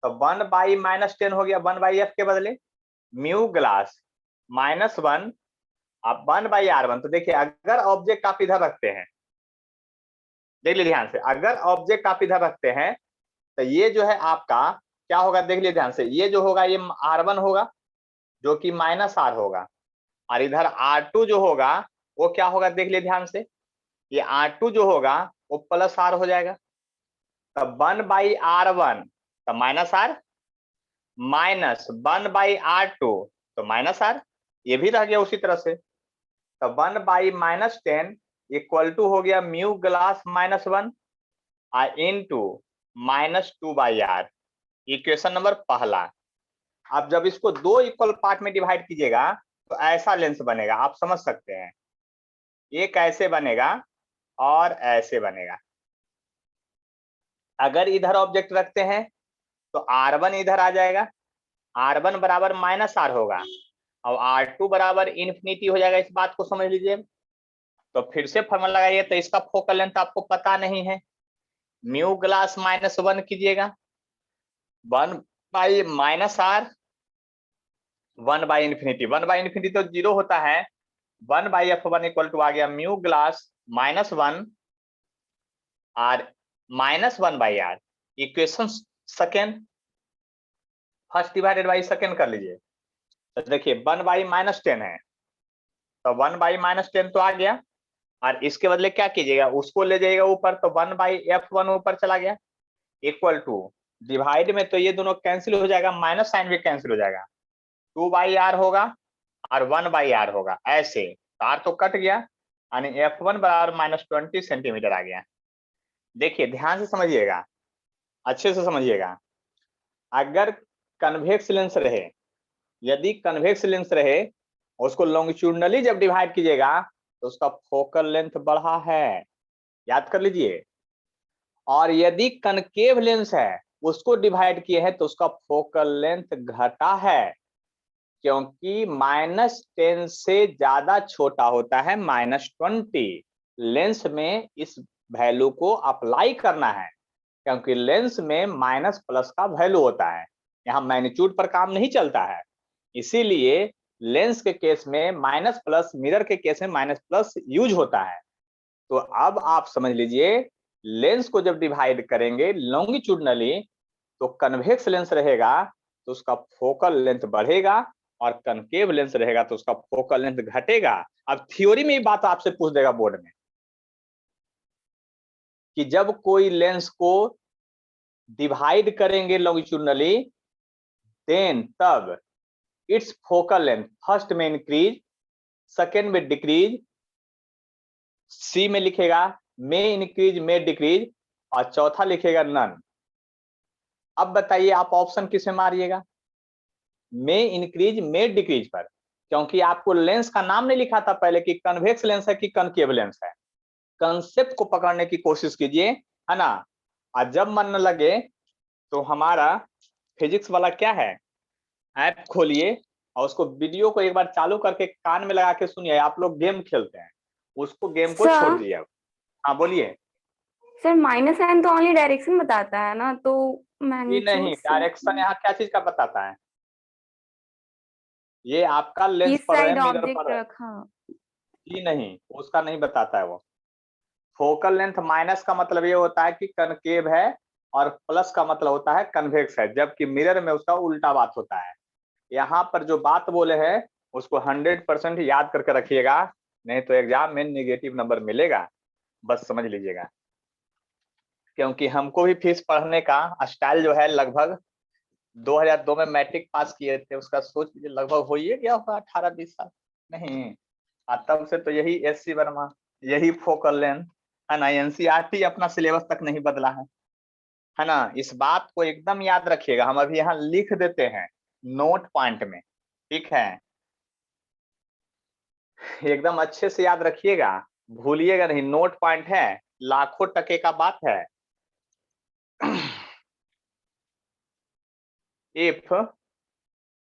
A: तो 1/-10 हो गया 1/f के बदले, म्यू ग्लास -1 अब 1/r1। तो देखिए अगर ऑब्जेक्ट आप इधर रखते हैं, देख लीजिए ध्यान से, अगर ऑब्जेक्ट आप इधर रखते हैं तो ये जो है आपका क्या होगा, देख लीजिए ध्यान से, ये जो होगा ये R1 होगा जो कि -r होगा, और इधर R2 जो होगा वो क्या होगा, देख लीजिए ध्यान से, ये R2 जो होगा वो +r हो जाएगा। तो 1/r1 तो -r, -1/r2 तो -r, ये भी रह गया उसी तरह से। तो 1/-10 इक्वल टू हो गया mu glass -1 into -2/r, equation number पहला। अब जब इसको दो इक्वल पार्ट में डिवाइड कीजिएगा तो ऐसा लेंस बनेगा, आप समझ सकते हैं, एक ऐसे बनेगा और ऐसे बनेगा। अगर इधर ऑब्जेक्ट रखते हैं तो R1 इधर आ जाएगा, R1 बराबर -r होगा और R2 बराबर इन्फिनिटी हो जाएगा, इस बात को समझ लीजिए। तो फिर से फॉर्मूला लगाइए, तो इसका फोकल लेंथ आपको पता नहीं है, म्यू ग्लास -1 कीजिएगा 1/-r 1/∞, 1/∞ तो 0 होता है, 1/f1 इक्वल टू आ गया mu glass -1 r -1/r, equation second, first divided by second कर लीजिए। तो देखिए 1/-10 है, तो 1/-10 तो आ गया, और इसके बदले क्या कीजिएगा, उसको ले जाइएगा ऊपर, तो 1/f1 ऊपर चला गया इक्वल टू डिवाइड में, तो ये दोनों कैंसिल हो जाएगा, माइनस साइन भी कैंसिल हो जाएगा, 2/r होगा और 1/r होगा, ऐसे r तो कट गया, यानी f1 बराबर -20 सेंटीमीटर आ गया। देखिए ध्यान से समझिएगा, अच्छे से समझिएगा, अगर कन्वेक्स लेंस रहे, यदि कन्वेक्स लेंस रहे, उसको लॉन्गिट्यूडनली जब डिवाइड कीजिएगा तो उसका फोकल लेंथ बढ़ा है, याद कर लीजिए, और यदि कनकेव लेंस है उसको डिवाइड किए हैं तो उसका फोकल लेंथ घटा है, क्योंकि -10 से ज्यादा छोटा होता है -20। लेंस में इस वैल्यू को अप्लाई करना है, क्योंकि लेंस में माइनस प्लस का वैल्यू होता है, यहाँ मैग्नीट्यूड पर काम नहीं चलता है, इसीलिए लेंस के केस में माइनस प्लस, मिरर के केस में माइनस प्लस यूज होता है। तो अब आप समझ लीजिए, लेंस को जब डिवाइड करेंगे लॉन्गिट्यूडनली, तो कन्वेक्स लेंस रहेगा तो उसका फोकल लेंथ बढ़ेगा, और कनकेव लेंस रहेगा तो उसका फोकल लेंथ घटेगा। अब थ्योरी में ये बात आपसे पूछ देगा बोर्ड में कि जब कोई लेंस को डिवाइड करेंगे लॉन्गिट्यूडनली, देन तब इट्स फोकल लेंथ फर्स्ट में इंक्रीज, सेकेंड में डिक्रीज, सी में लिखेगा में इंक्रीज में डिक्रीज, और चौथा लिखेगा नन। अब बताइए आप ऑप्शन किस में मारिएगा, में इंक्रीज में डिक्रीज पर, क्योंकि आपको लेंस का नाम नहीं लिखा था पहले कि कन्वेक्स लेंस है कि कनकेव लेंस है। कंसेप्ट को पकड़ने की कोशिश कीजिए, है ना। और जब मन न लगे तो हमारा फिजिक्स वाला क्या है, ऐप खोलिए और उसको वीडियो को एक बार चालू करके कान में लगा के सुनिए। आप लोग गेम खेलते हैं, उसको गेम को छोड़
E: सर
A: दिए। हाँ बोलिए।
E: सर माइनस साइन तो ओनली डायरेक्शन बताता है ना, तो
A: ये
E: मैग्नीट्यूड
A: नहीं,
E: से
A: डायरेक्शन यहाँ क्या चीज का बताता है, ये आपका लेंस
E: किस
A: पढ़ रहे
E: साइड
A: हैं, मिरर
E: ऑब्जेक्ट
A: पढ़ रहे हैं।
E: रखा।
A: जी नहीं, उसका नहीं बताता है वो। फोकल लेंथ माइनस का मतलब ये होता है कि कनकेव है, और प्लस का मतलब होता है कन्वेक्स है, जबकि मिरर में उसका उल्टा बात होता है। यहाँ पर जो बात बोले हैं उसको 100% याद करके रखिएगा, नहीं तो एग्जाम में नेगेटिव नंबर मिलेगा, बस समझ लीजिएगा। क्योंकि हमको भी फीस पढ़ने का स्टाइल जो है, लगभग 2002 में मैट्रिक पास किए थे, उसका सोच लीजिए लगभग हो ही गया होगा 18-20 साल नहीं। तब से तो यही SC वर्मा, यही फोकल लेंथ है ना, NCERT अपना सिलेबस तक नहीं बदला है ना। इस बात को एकदम याद रखिएगा, हम अभी यहाँ लिख देते हैं नोट पॉइंट में, ठीक है, एकदम अच्छे से याद रखिएगा, भूलिएगा नहीं। नोट पॉइंट है, लाखों टके का बात है। If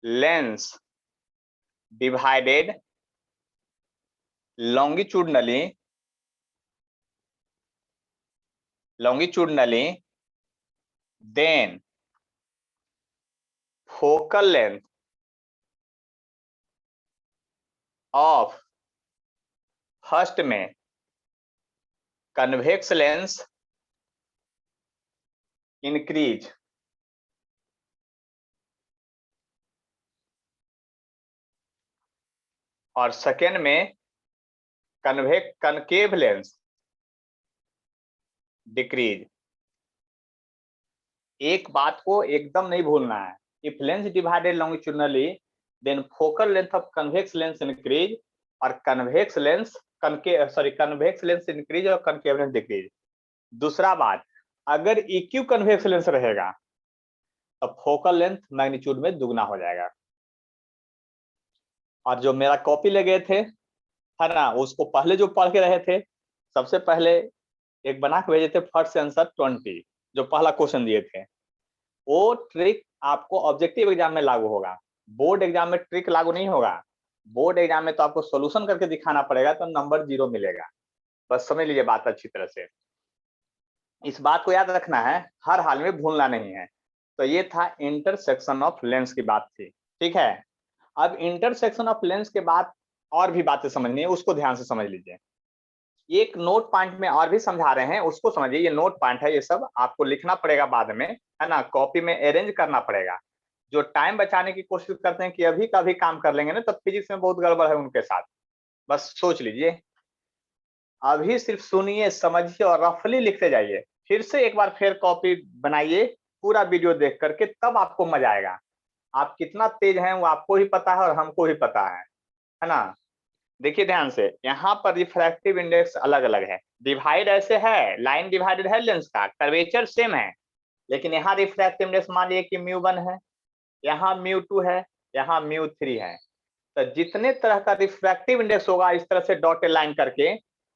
A: lens divided longitudinally then focal length of first में convex lens increase और सेकेंड में कनकेव लेंस डिक्रीज। एक बात को एकदम नहीं भूलना है, if lens divided longitudinally then focal length of convex lens increase, और कन्वेक्स लेंस इंक्रीज और कनकेव लेंस डिक्रीज। दूसरा बात, अगर इक्यू कन्वेक्स लेंस रहेगा तो फोकल लेंथ मैग्नीट्यूड में दुगना हो जाएगा। और जो मेरा कॉपी लगे थे है ना, उसको पहले जो पढ़ के रहे थे, सबसे पहले एक बना के भेजे थे फर्स्ट आंसर 20, जो पहला क्वेश्चन दिए थे, वो ट्रिक आपको ऑब्जेक्टिव एग्जाम में लागू होगा, बोर्ड एग्जाम में ट्रिक लागू नहीं होगा। बोर्ड एग्जाम में तो आपको सॉल्यूशन करके दिखाना पड़ेगा, तो नंबर 0 मिलेगा। बस समझ लीजिए बात अच्छी तरह से, इस बात को याद रखना है, हर हाल में भूलना नहीं है। तो ये था इंटरसेक्शन ऑफ लेंस की बात थी, ठीक है। अब इंटरसेक्शन ऑफ लेंस के बाद और भी बातें समझनी है, उसको ध्यान से समझ लीजिए। एक नोट पॉइंट में और भी समझा रहे हैं, उसको समझिए। ये नोट पॉइंट है, ये सब आपको लिखना पड़ेगा बाद में, है ना, कॉपी में अरेंज करना पड़ेगा। जो टाइम बचाने की कोशिश करते हैं कि अभी का भी काम कर लेंगे ना, तब फिजिक्स में बहुत गड़बड़ है उनके साथ, बस सोच लीजिए। अभी सिर्फ सुनिए, समझिए और रफली लिखते जाइए। फिर से एक बार फिर कॉपी बनाइए, पूरा वीडियो देख करके, तब आपको मजा आएगा। आप कितना तेज हैं वो आपको ही पता है और हमको ही पता है ना। देखिए ध्यान से, यहाँ पर रिफ्रैक्टिव इंडेक्स अलग अलग है, डिवाइड ऐसे है, लाइन डिवाइडेड है लेंस का, कर्वेचर सेम है, लेकिन यहाँ रिफ्रैक्टिव इंडेक्स मान लिया कि μ1 है, यहाँ μ2 है, यहाँ μ3 है। तो जितने तरह का रिफ्रैक्टिव इंडेक्स होगा, इस तरह से डॉटेड लाइन करके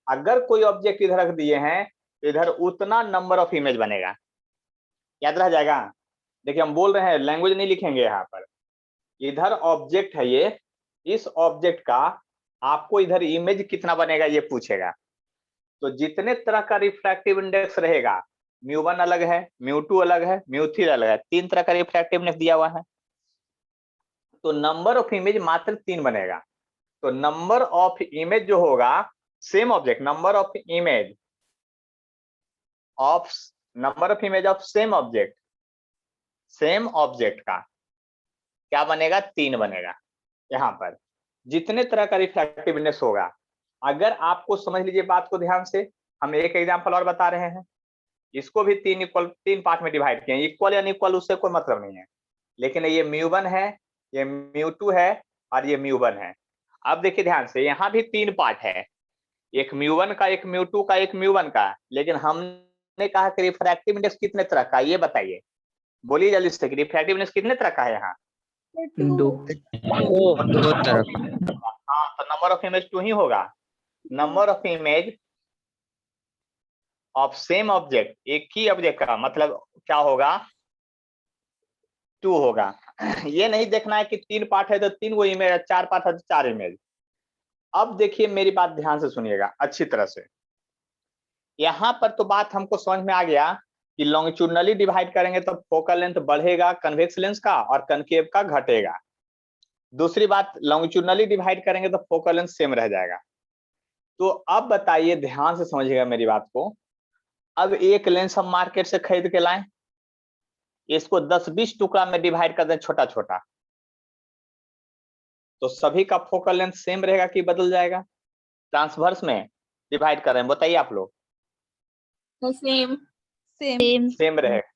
A: अगर कोई ऑब्जेक्ट इधर रख दिए हैं, तो इधर उतना नंबर ऑफ इमेज बनेगा, याद रह जाएगा। देखिए हम बोल रहे हैं, लैंग्वेज नहीं लिखेंगे यहाँ पर, इधर ऑब्जेक्ट है ये, इस ऑब्जेक्ट का आपको इधर इमेज कितना बनेगा ये पूछेगा। तो जितने तरह का रिफ्रैक्टिव इंडेक्स रहेगा, μ1 अलग है, μ2 अलग है, μ3 अलग है, 3 तरह का रिफ्रैक्टिव इंडेक्स दिया हुआ है, तो नंबर ऑफ इमेज मात्र 3 बनेगा। तो नंबर ऑफ इमेज जो होगा, same object, number of image of same object का क्या बनेगा, 3 बनेगा। यहाँ पर जितने तरह का रिफ्रैक्टिव इंडेक्स होगा, अगर आपको समझ लीजिए बात को ध्यान से, हम एक एग्जांपल और बता रहे हैं, इसको भी 3 पार्ट में डिवाइड किए, इक्वल या अनइक्वल उससे कोई मतलब नहीं है, लेकिन ये μ1 है, ये μ2 है और ये μ1 है। अब देखिए ध्यान से, यहाँ भी 3 पार्ट है, एक μ1 का, एक μ2 का, एक μ1 का, लेकिन हमने कहा कि रिफ्रैक्टिव इंडेक्स कितने तरह का, ये बताइए, बोलिए जल्दी से, रिफ्रैक्टिव इंडेक्स कितने तरह का है यहाँ?
E: 2
D: तरफ।
A: हाँ, तो नंबर ऑफ इमेज 2 ही होगा। Number of image of same object, एक ही ऑब्जेक्ट का मतलब क्या होगा, 2 होगा। ये नहीं देखना है कि 3 पार्ट है तो 3 वो इमेज, 4 पार्ट है तो 4 इमेज। अब देखिए मेरी बात ध्यान से सुनिएगा अच्छी तरह से। यहां पर तो बात हमको समझ में आ गया कि लॉन्गिट्यूडनली डिवाइड करेंगे तो फोकल लेंथ बढ़ेगा कन्वेक्स लेंस का और कनकेव का घटेगा। दूसरी बात, लॉन्गिट्यूडनली डिवाइड करेंगे तो फोकल लेंथ सेम रह जाएगा। तो अब बताइए, ध्यान से समझिएगा मेरी बात को। अब एक लेंस हम मार्केट से खरीद के लाएं, इसको 10-20 टुकड़ा में डिवाइड कर दें छोटा छोटा, तो सभी का फोकल लेंथ सेम रहेगा कि बदल जाएगा? ट्रांसवर्स में डिवाइड कर रहे हैं, बताइए आप लोग।
C: सेम
A: सेम रहेगा।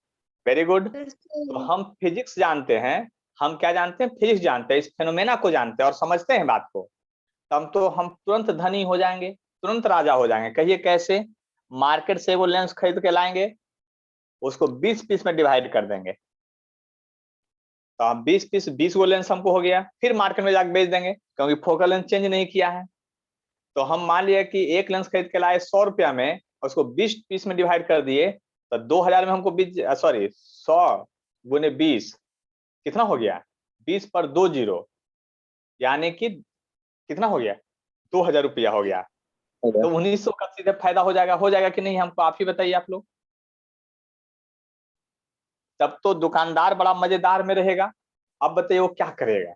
A: Very good. तो हम फिजिक्स जानते हैं, हम क्या जानते हैं, फिजिक्स जानते हैं, इस फेनोमेना को जानते हैं और समझते हैं बात को। तो हम तुरंत धनी हो जाएंगे, तुरंत राजा हो जाएंगे। कहिए कैसे? मार्केट से वो लेंस खरीद के लाएंगे, उसको 20 पीस में डिवाइड कर देंगे, तो हम 20 पीस 20 वो लेंस हमको हो गया, फिर मार्केट में जाकर बेच देंगे क्योंकि फोकल लेंथ चेंज नहीं किया है। तो हम मान लिया कि एक लेंस खरीद के लाए 100 रुपया में, उसको 20 पीस में डिवाइड कर दिए, तो 2000 में हमको 100 गुने 20 कितना हो गया, 20 पर 2 जीरो, यानी कि कितना हो गया, 2000 रुपया हो गया। तो 1900 का सीधे फायदा हो जाएगा कि नहीं, हमको आप ही बताइए आप लोग। तब तो दुकानदार बड़ा मजेदार में रहेगा। अब बताइए वो क्या करेगा?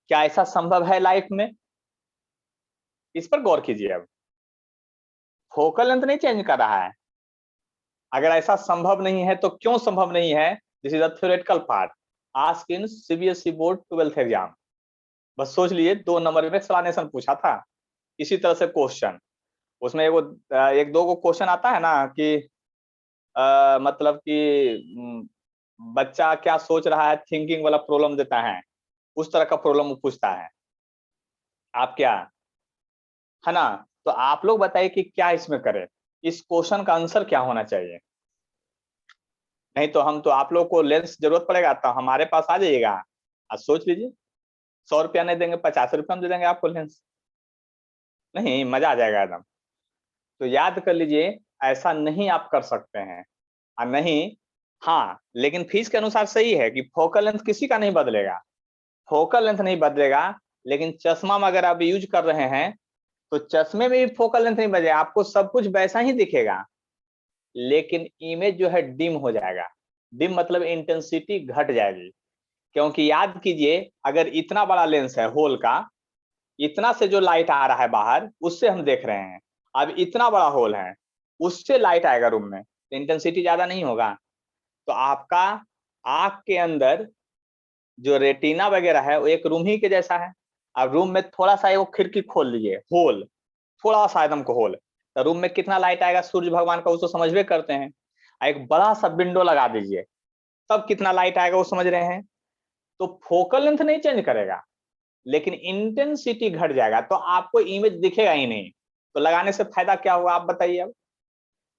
A: क्या ऐसा संभव है लाइफ में? इस पर गौर कीजिए। अब फोकल लेंथ नहीं चेंज कर रहा है, अगर ऐसा संभव नहीं है तो क्यों संभव नहीं है? This is a theoretical part, ask in CBSE board 12th exam. बस सोच लीजिए, 2 नंबर में एक्सप्लेनेशन पूछा था इसी तरह से क्वेश्चन। उसमें एक दो को क्वेश्चन आता है ना कि मतलब कि बच्चा क्या सोच रहा है, थिंकिंग वाला प्रॉब्लम देता है, उस तरह का प्रॉब्लम वो पूछता है। आप क्या है ना, तो आप लोग बताइए कि क्या इसमें करें, इस क्वेश्चन का आंसर क्या होना चाहिए? नहीं तो हम तो आप लोग को लेंस जरूरत पड़ेगा तो हमारे पास आ जाइएगा, आज सोच लीजिए। 100 रुपया नहीं देंगे, 50 रुपया हम दे देंगे आपको लेंस। नहीं, मजा आ जाएगा एकदम। तो याद कर लीजिए, ऐसा नहीं आप कर सकते हैं। और नहीं, हाँ लेकिन फीस के अनुसार सही है कि फोकल लेंथ किसी का नहीं बदलेगा, फोकल लेंथ नहीं बदलेगा, लेकिन चश्मा में अगर आप यूज कर रहे हैं तो चश्मे में भी फोकल लेंथ नहीं बदलेगा, आपको सब कुछ वैसा ही दिखेगा, लेकिन इमेज जो है डिम हो जाएगा। डिम मतलब इंटेंसिटी घट जाएगी। क्योंकि याद कीजिए, अगर इतना बड़ा लेंस है होल का, इतना से जो लाइट आ रहा है बाहर उससे हम देख रहे हैं, अब इतना बड़ा होल है उससे लाइट आएगा रूम में, इंटेंसिटी ज्यादा नहीं होगा। तो आपका आंख के अंदर जो रेटिना वगैरह है वो एक रूम ही के जैसा है। अब रूम में थोड़ा सा वो खिड़की खोल लीजिए, होल थोड़ा सा एकदम को होल, तो रूम में कितना लाइट आएगा सूर्य भगवान का, उसको समझ में करते हैं। एक बड़ा सा विंडो लगा दीजिए, तब कितना लाइट आएगा वो समझ रहे हैं। तो फोकल लेंथ नहीं चेंज करेगा, लेकिन इंटेंसिटी घट जाएगा, तो आपको इमेज दिखेगा ही नहीं। तो लगाने से फायदा क्या हुआ आप बताइए अब?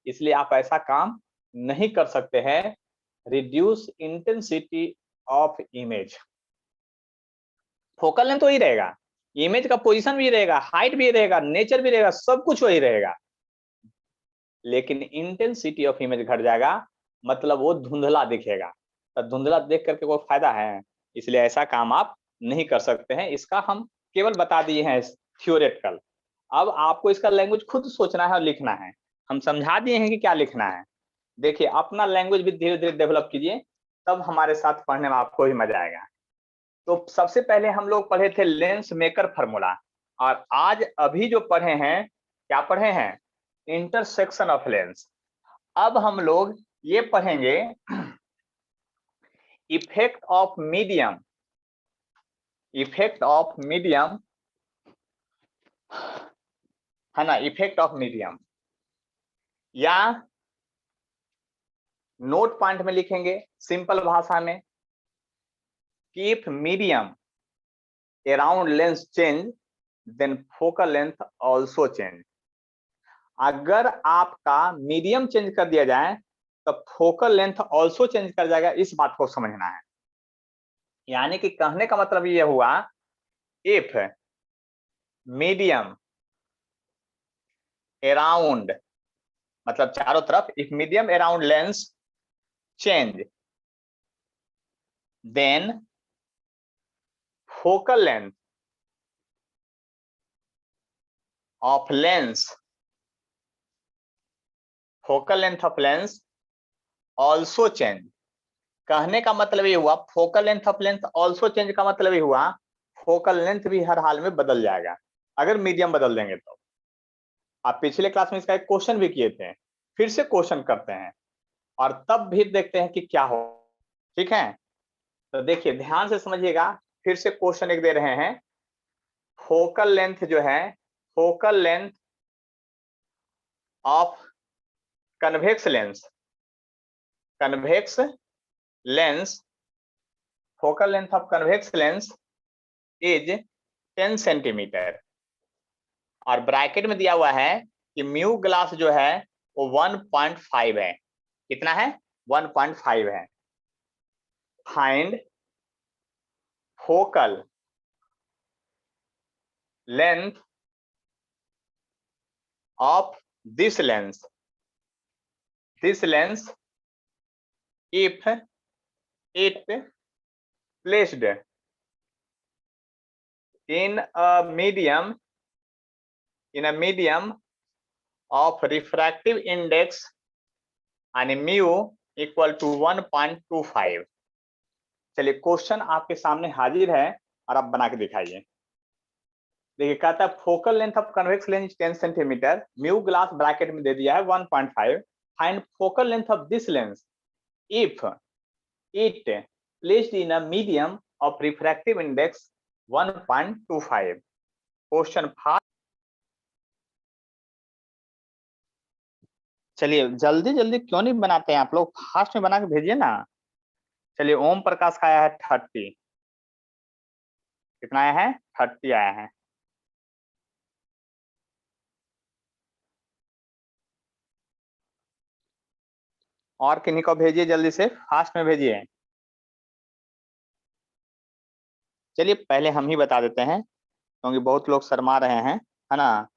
A: इसलिए आप ऐसा काम नहीं कर सकते हैं, reduce intensity of image. Focal length तो ही रहेगा, इमेज का पोजीशन भी रहेगा, हाइट भी रहेगा, नेचर भी रहेगा, सब कुछ वही रहेगा, लेकिन इंटेंसिटी ऑफ इमेज घट जाएगा, मतलब वो धुंधला दिखेगा। तो धुंधला देख करके कोई फायदा है? इसलिए ऐसा काम आप नहीं कर सकते हैं। इसका हम केवल बता दिए हैं थ्योरेटिकल। अब आपको इसका लैंग्वेज खुद सोचना है और लिखना है। हम समझा दिए हैं कि क्या लिखना है। देखिए, अपना लैंग्वेज भी धीरे धीरे डेवलप कीजिए, तब हमारे साथ पढ़ने में आपको भी मजा आएगा। तो सबसे पहले हम लोग पढ़े थे लेंस मेकर फॉर्मूला, और आज अभी जो पढ़े हैं, क्या पढ़े हैं? Intersection of lens. अब हम लोग ये पढ़ेंगे effect of medium, effect of medium है ना, इफेक्ट ऑफ मीडियम, या नोट पॉइंट में लिखेंगे सिंपल भाषा में कि if medium around lens change then focal length also change. अगर आपका मीडियम चेंज कर दिया जाए तो फोकल लेंथ ऑल्सो चेंज कर जाएगा, इस बात को समझना है। यानी कि कहने का मतलब ये हुआ, इफ मीडियम अराउंड मतलब चारों तरफ, if medium around lens change then focal length of lens, focal length of lens also change. कहने का मतलब ये हुआ focal length of lens also change का मतलब ये हुआ फोकल लेंथ भी हर हाल में बदल जाएगा अगर मीडियम बदल देंगे तो। आप पिछले क्लास में इसका एक क्वेश्चन भी किए थे, फिर से क्वेश्चन करते हैं और तब भी देखते हैं कि क्या हो। ठीक है, तो देखिए ध्यान से समझिएगा, फिर से क्वेश्चन एक दे रहे हैं। फोकल लेंथ जो है, focal length of convex lens, convex lens, focal length of convex lens is 10 centimetre और ब्रैकेट में दिया हुआ है कि म्यू ग्लास जो है वो 1.5 है। कितना है? 1.5 है। Find focal length of this lens if it placed in a medium of refractive index and mu equal to 1.25। चलिए क्वेश्चन आपके सामने हाजिर है और आप बना के दिखाइए। देखिए कहता है focal length of convex lens 10 centimetre, mu glass bracket में दे दिया है 1.5। Find focal length of this lens if it placed in a medium of refractive index 1.25। Question 5। चलिए जल्दी जल्दी क्यों नहीं बनाते हैं आप लोग, फास्ट में बना के भेजिए ना। चलिए ओम प्रकाश का आया है 30। कितना आया है? 30 आया है। और किन्हीं को भेजिए, जल्दी से फास्ट में भेजिए। चलिए पहले हम ही बता देते हैं क्योंकि बहुत लोग शर्मा रहे हैं, है ना,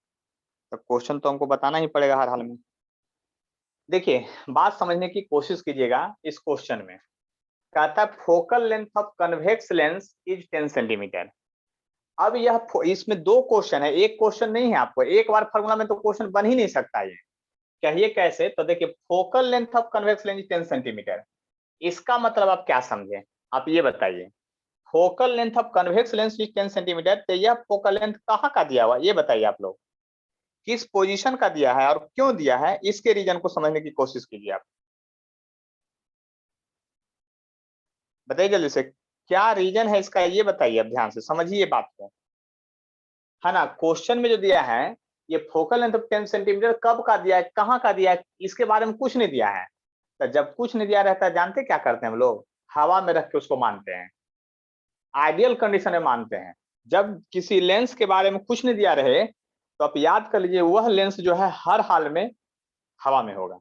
A: तो क्वेश्चन तो हमको बताना ही पड़ेगा हर हाल में। देखिए बात समझने की कोशिश कीजिएगा। इस क्वेश्चन में कहता है focal length of convex lens is 10 centimetre. अब यह इसमें दो क्वेश्चन है, एक क्वेश्चन नहीं है। आपको एक बार फॉर्मूला में तो क्वेश्चन बन ही नहीं सकता। ये कहिए कैसे? तो देखिए focal length of convex lens 10 centimetre, इसका मतलब आप क्या समझे? आप ये बताइए। Focal length of convex lens is 10 centimetre, तो यह फोकल लेंथ कहाँ का दिया हुआ ये बताइए। आप लोग किस पोजीशन का दिया है और क्यों दिया है, इसके रीजन को समझने की कोशिश कीजिए। आप बताइए जल्दी से, क्या रीजन है इसका ये बताइए। आप ध्यान से समझिए बात को, है ना। क्वेश्चन में जो दिया है ये फोकल लेंथ ऑफ 10 सेंटीमीटर कब का दिया है, कहाँ का दिया है, इसके बारे में कुछ नहीं दिया है। तो जब कुछ नहीं दिया रहता है, जानते क्या करते हैं हम लोग? हवा में रख के उसको मानते हैं, आइडियल कंडीशन में मानते हैं। जब किसी लेंस के बारे में कुछ नहीं दिया रहे तो आप याद कर लीजिए वह लेंस जो है हर हाल में हवा में होगा।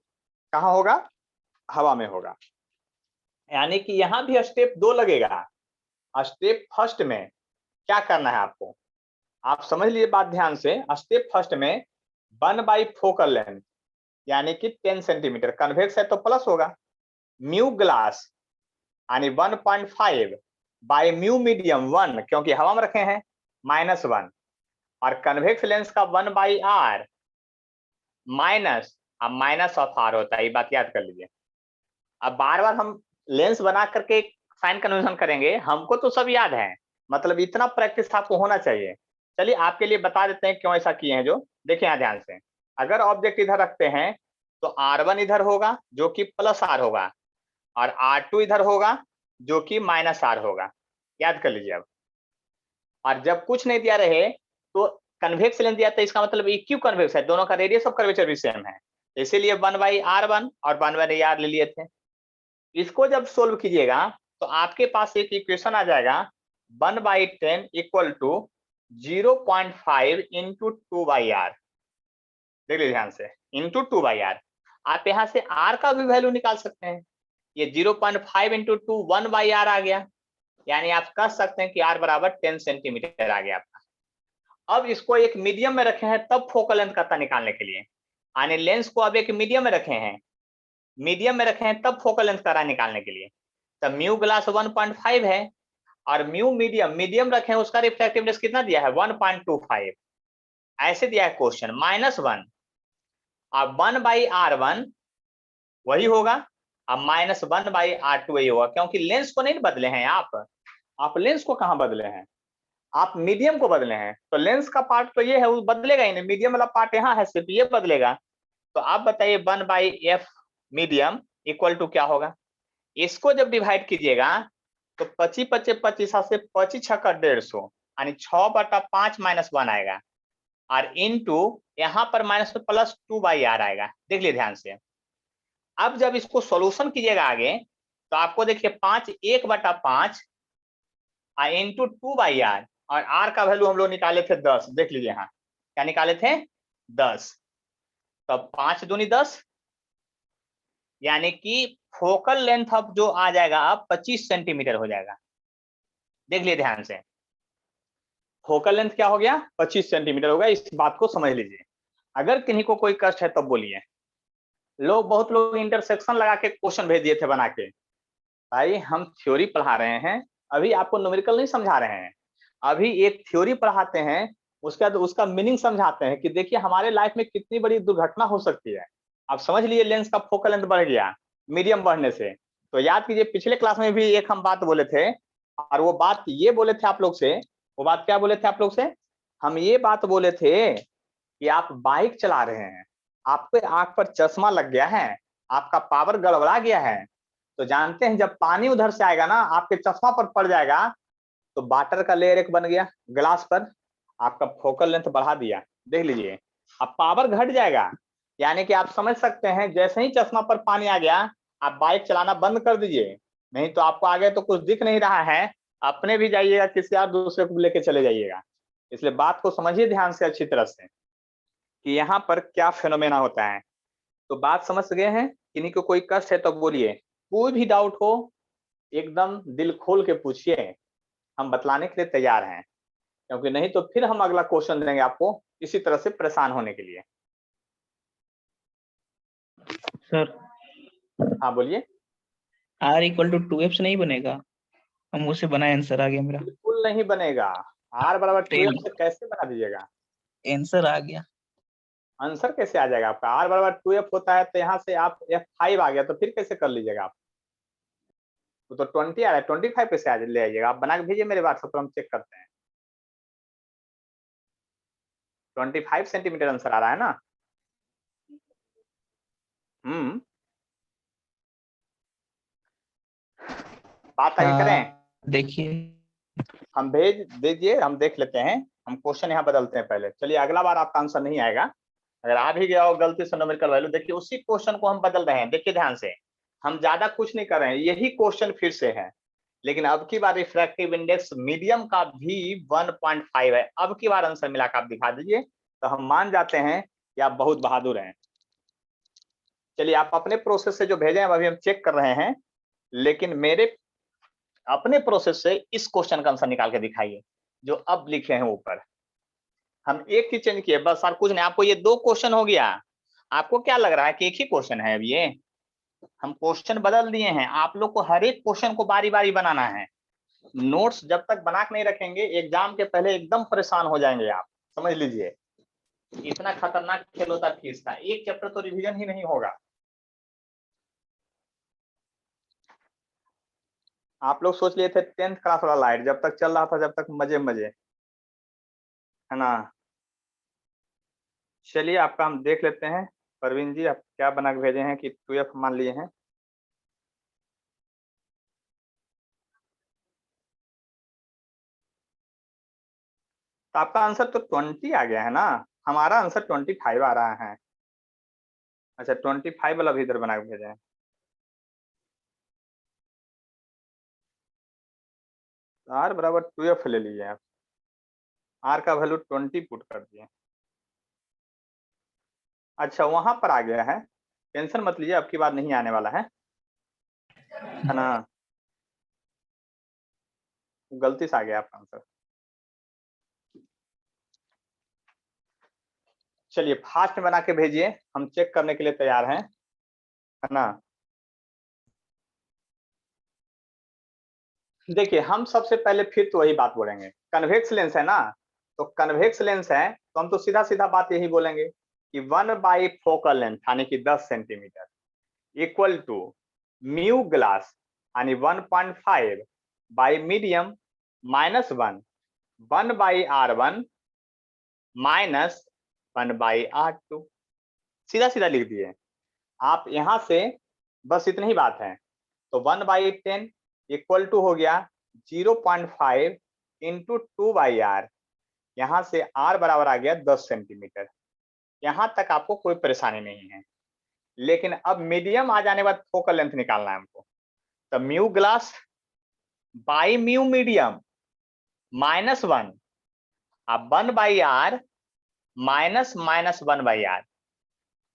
A: कहाँ होगा? हवा में होगा। यानी कि यहां भी स्टेप 2 लगेगा। स्टेप फर्स्ट में क्या करना है आपको, आप समझ लीजिए बात ध्यान से। स्टेप फर्स्ट में 1/4 फोकल लेंथ यानी कि 10 सेंटीमीटर, कन्वेक्स है तो प्लस होगा, म्यू ग्लास यानी 1.5 बाय म्यू मीडियम 1 क्योंकि हवा में रखे हैं -1, और कन्वेक्स लेंस का 1/r माइनस ऑफ r होता है। ये बात याद कर लीजिए। अब बार बार हम लेंस बना करके साइन कन्वेंशन करेंगे, हमको तो सब याद है, मतलब इतना प्रैक्टिस आपको होना चाहिए। चलिए आपके लिए बता देते हैं क्यों ऐसा किए हैं। जो देखिए यहाँ ध्यान से, अगर ऑब्जेक्ट इधर रखते हैं तो R1 इधर होगा जो कि +r होगा, और R2 इधर होगा जो कि -r होगा। याद कर लीजिए अब। और जब कुछ नहीं दिया रहे तो कन्वेक्स लेंस दिया, तो इसका मतलब इक्यू कन्वेक्स है, दोनों का रेडियस ऑफ कर्वेचर भी सेम है, इसीलिए 1/r1 और 1/r ले लिए थे। इसको जब सोल्व कीजिएगा तो आपके पास एक इक्वेशन आ जाएगा 1/10 इक्वल टू 0.5 इंटू 2/r। देख लीजिए ध्यान से, इंटू 2/r। आप यहाँ से r का भी वैल्यू निकाल सकते हैं। ये 0.5 इंटू 2 1/r आ गया, यानी आप कह सकते हैं कि r बराबर 10 सेंटीमीटर आ गया आपका। अब इसको एक मीडियम में रखे हैं तब फोकल लेंथ कहता निकालने के लिए, यानी लेंस को अब एक मीडियम में रखे हैं, मीडियम में रखे हैं तब फोकल लेंथ करा निकालने के लिए। तो म्यू ग्लास 1.5 है और म्यू मीडियम रखे हैं, उसका रिफ्रैक्टिवनेस कितना दिया है 1.25, ऐसे दिया है क्वेश्चन -1। अब 1/R1 वही होगा, अब -1/R2 वही होगा, क्योंकि लेंस को नहीं बदले हैं आप लेंस को कहां बदले हैं, आप मीडियम को बदले हैं। तो लेंस का पार्ट तो ये है, वो बदलेगा ही नहीं, मीडियम वाला पार्ट यहाँ है, सिर्फ ये बदलेगा। तो आप बताइए 1/F मीडियम इक्वल टू क्या होगा, इसको जब डिवाइड कीजिएगा तो 25 से 25 छक्का 150, यानी 6/5 -1 आएगा, और इनटू यहाँ पर माइनस में +2/R आएगा। देख लीजिए ध्यान से। अब जब इसको सॉल्यूशन कीजिएगा आगे तो आपको देखिए 5 1/5 इंटू 2/R, और R का वैल्यू हम लोग निकाले थे 10, देख लीजिए यहाँ क्या निकाले थे 10, तो 5 दूनी 10, यानी कि फोकल लेंथ अब जो आ जाएगा अब 25 सेंटीमीटर हो जाएगा। देख लिए ध्यान से, फोकल लेंथ क्या हो गया 25 सेंटीमीटर हो गया। इस बात को समझ लीजिए। अगर किन्हीं को कोई कष्ट है तब बोलिए। बहुत लोग इंटरसेक्शन लगा के क्वेश्चन भेज दिए थे बना के। भाई हम थ्योरी पढ़ा रहे हैं, अभी आपको न्यूमेरिकल नहीं समझा रहे हैं, अभी एक थ्योरी पढ़ाते हैं, उसके बाद उसका मीनिंग समझाते हैं कि देखिए हमारे लाइफ में कितनी बड़ी दुर्घटना हो सकती है। आप समझ लिए लेंस का फोकल लेंथ बढ़ गया मीडियम बढ़ने से। तो याद कीजिए पिछले क्लास में भी एक हम बात बोले थे, और वो बात ये बोले थे आप लोग से, वो बात क्या बोले थे आप लोग से, हम ये बात बोले थे कि आप बाइक चला रहे हैं, आपके आंख पर चश्मा लग गया है, आपका पावर गड़बड़ा गया है, तो जानते हैं जब पानी उधर से आएगा ना आपके चश्मा पर पड़ जाएगा, तो वाटर का लेयर एक बन गया ग्लास पर, आपका फोकल लेंथ बढ़ा दिया। देख लीजिए अब पावर घट जाएगा, यानी कि आप समझ सकते हैं जैसे ही चश्मा पर पानी आ गया आप बाइक चलाना बंद कर दीजिए, नहीं तो आपको आगे तो कुछ दिख नहीं रहा है, अपने भी जाइएगा किसी और दूसरे को लेके चले जाइएगा। इसलिए बात को समझिए ध्यान से अच्छी तरह से कि यहाँ पर क्या फेनोमेना होता है। तो बात समझ गए हैं, किन्हीं को कोई कष्ट है तो बोलिए, कोई भी डाउट हो एकदम दिल खोल के पूछिए, हम बतलाने के लिए तैयार हैं, क्योंकि नहीं तो फिर हम अगला क्वेश्चन देंगे आपको इसी तरह से परेशान होने के लिए।
F: सर
A: हाँ बोलिए।
F: R इक्वल टू 2F से नहीं बनेगा, हम उससे बनाए आंसर आ गया मेरा,
A: बिल्कुल नहीं बनेगा, R बराबर 2F से कैसे बना दीजिएगा,
F: आंसर आ गया।
A: आंसर कैसे आ जाएगा आपका, R बराबर 2F होता है तो यहाँ से आप F5 आ गया, तो फिर कैसे कर लीजिएगा आप, तो 20 आ रहा है, 25 पे से ले आइएगा, आप बना के भेजिए मेरे व्हाट्सएप पर, हम चेक करते हैं। 25 सेंटीमीटर आंसर आ रहा है ना। बात आगे करें,
F: देखिए
A: हम भेज दीजिए, हम देख लेते हैं, हम क्वेश्चन यहाँ बदलते हैं पहले। चलिए अगला बार आपका आंसर नहीं आएगा, अगर आ भी गया हो गलती से न्यूमेरिकल वैल्यू, देखिए उसी क्वेश्चन को हम बदल रहे हैं, देखिए ध्यान से, हम ज्यादा कुछ नहीं कर रहे हैं, यही क्वेश्चन फिर से है, लेकिन अब की बार रिफ्रैक्टिव इंडेक्स मीडियम का भी 1.5 है। अब की बार आंसर मिला कर आप दिखा दीजिए, तो हम मान जाते हैं कि आप बहुत बहादुर हैं। चलिए आप अपने प्रोसेस से जो भेजे हैं अभी हम चेक कर रहे हैं, लेकिन मेरे अपने प्रोसेस से इस क्वेश्चन का आंसर निकाल के दिखाइए जो अब लिखे हैं ऊपर। हम एक ही चेंज किए बस, और कुछ नहीं। आपको ये 2 क्वेश्चन हो गया, आपको क्या लग रहा है कि एक ही क्वेश्चन है अब ये, हम क्वेश्चन बदल दिए हैं। आप लोग को हर एक क्वेश्चन को बारी बारी बनाना है, नोट्स जब तक बना के नहीं रखेंगे एग्जाम के पहले एकदम परेशान हो जाएंगे आप, समझ लीजिए। इतना खतरनाक खेल होता फीस का, एक चैप्टर तो रिवीजन ही नहीं होगा। आप लोग सोच लिए थे 10th क्लास वाला लाइट जब तक चल रहा था, जब तक मजे मजे, है ना। चलिए आपका हम देख लेते हैं। परवीन जी आप क्या बना के भेजे हैं कि 2F मान लिए हैं। तो आपका आंसर तो 20 आ गया है ना, हमारा आंसर 25 आ रहा है। अच्छा 25 वाला भी इधर बना के भेजे हैं। R बराबर 2F ले लीजिए आप, R का वैल्यू 20 पुट कर दिए। अच्छा वहां पर आ गया है, टेंशन मत लीजिए, अब की बार नहीं आने वाला है ना, गलती से आ गया आपका आंसर। चलिए फास्ट बना के भेजिए, हम चेक करने के लिए तैयार हैं, है ना। देखिए हम सबसे पहले फिर तो वही बात बोलेंगे, कन्वेक्स लेंस है ना, तो कन्वेक्स लेंस है तो हम तो सीधा सीधा बात यही बोलेंगे कि 1 फोकल लेंथ यानी कि 10 centimetre equal to mu glass यानी 1.5 by medium minus 1 1/R1 minus 1/R2। सीधा सीधा लिख दिए आप, यहां से बस इतनी ही बात है। तो 1/10 इक्वल टू हो गया 0.5 इंटू 2/R, यहां से R बराबर आ गया 10 सेंटीमीटर। यहां तक आपको कोई परेशानी नहीं है। लेकिन अब मीडियम आ जाने के बाद फोकल लेंथ निकालना है हमको। तो mu glass by mu medium minus 1, अब 1/R माइनस 1/R।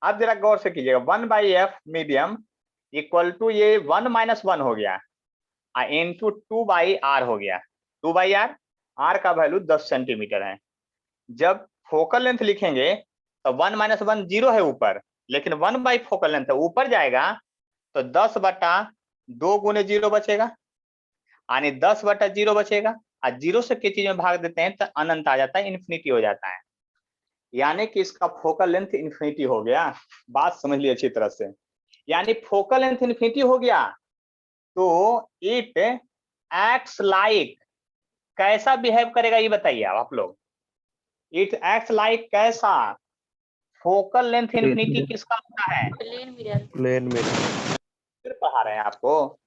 A: अब जरा गौर से कीजिएगा, 1/F मीडियम इक्वल टू ये 1 माइनस 1 हो गया इंटू 2/R हो गया। 2/R, R का वैल्यू 10 सेंटीमीटर है। जब फोकल लेंथ लिखेंगे तो 1 माइनस 1 0 है ऊपर, लेकिन 1 फोकल लेंथ है ऊपर जाएगा तो 10/2 गुने 0 बचेगा, यानी 10/0 बचेगा। और 0 से किस चीज में भाग देते हैं तो अनंत आ जाता है, इन्फिनिटी हो जाता है। यानी कि इसका फोकल लेंथ इन्फिनिटी हो गया। बात समझ लीजिए अच्छी तरह से, यानी फोकल लेंथ इन्फिनिटी हो गया तो इट एक्ट्स लाइक, कैसा बिहेव करेगा ये बताइए आप लोग। इट एक्ट्स लाइक कैसा, फोकल लेंथ इन्फिनिटी किसका होता है,
B: प्लेन मिरर।
G: प्लेन में
A: फिर पढ़ा रहे हैं आपको,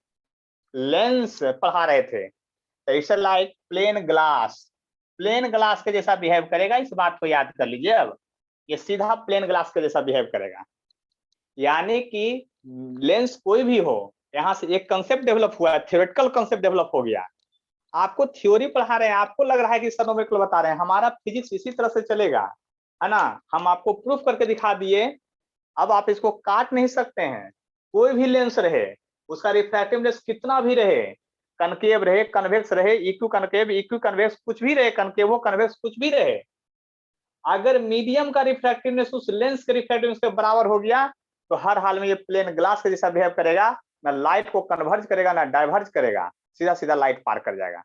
A: लेंस पढ़ा रहे थे। तो it's like plain glass, plain glass के जैसा बिहेव करेगा, इस बात को याद कर लीजिए। अब ये सीधा प्लेन ग्लास के जैसा बिहेव करेगा। यानी कि लेंस कोई भी हो, यहां से एक कंसेप्ट डेवलप हुआ है, थ्योरेटिकल कंसेप्ट डेवलप हो गया। आपको थ्योरी पढ़ा रहे हैं, आपको लग रहा है कि सर नोमेनक्लेचर बता रहे हैं, हमारा फिजिक्स इसी तरह से चलेगा, है ना। हम आपको प्रूफ करके दिखा दिए, अब आप इसको काट नहीं सकते हैं। कोई भी लेंस रहे, उसका रिफ्रैक्टिवनेस कितना भी रहे, कनकेव रहे, कन्वेक्स रहे, इक्यू कनकेव, इक्यू कन्वेक्स, कुछ भी रहे, कनकेवो कन्वेक्स कुछ भी रहे, अगर मीडियम का रिफ्रैक्टिवनेस उस लेंस के रिफ्रैक्टिवनेस के बराबर हो गया तो हर हाल में ये प्लेन ग्लास के जैसा बिहेव करेगा, ना लाइट को कन्वर्ज करेगा ना डाइवर्ज करेगा, सीधा सीधा लाइट पार कर जाएगा।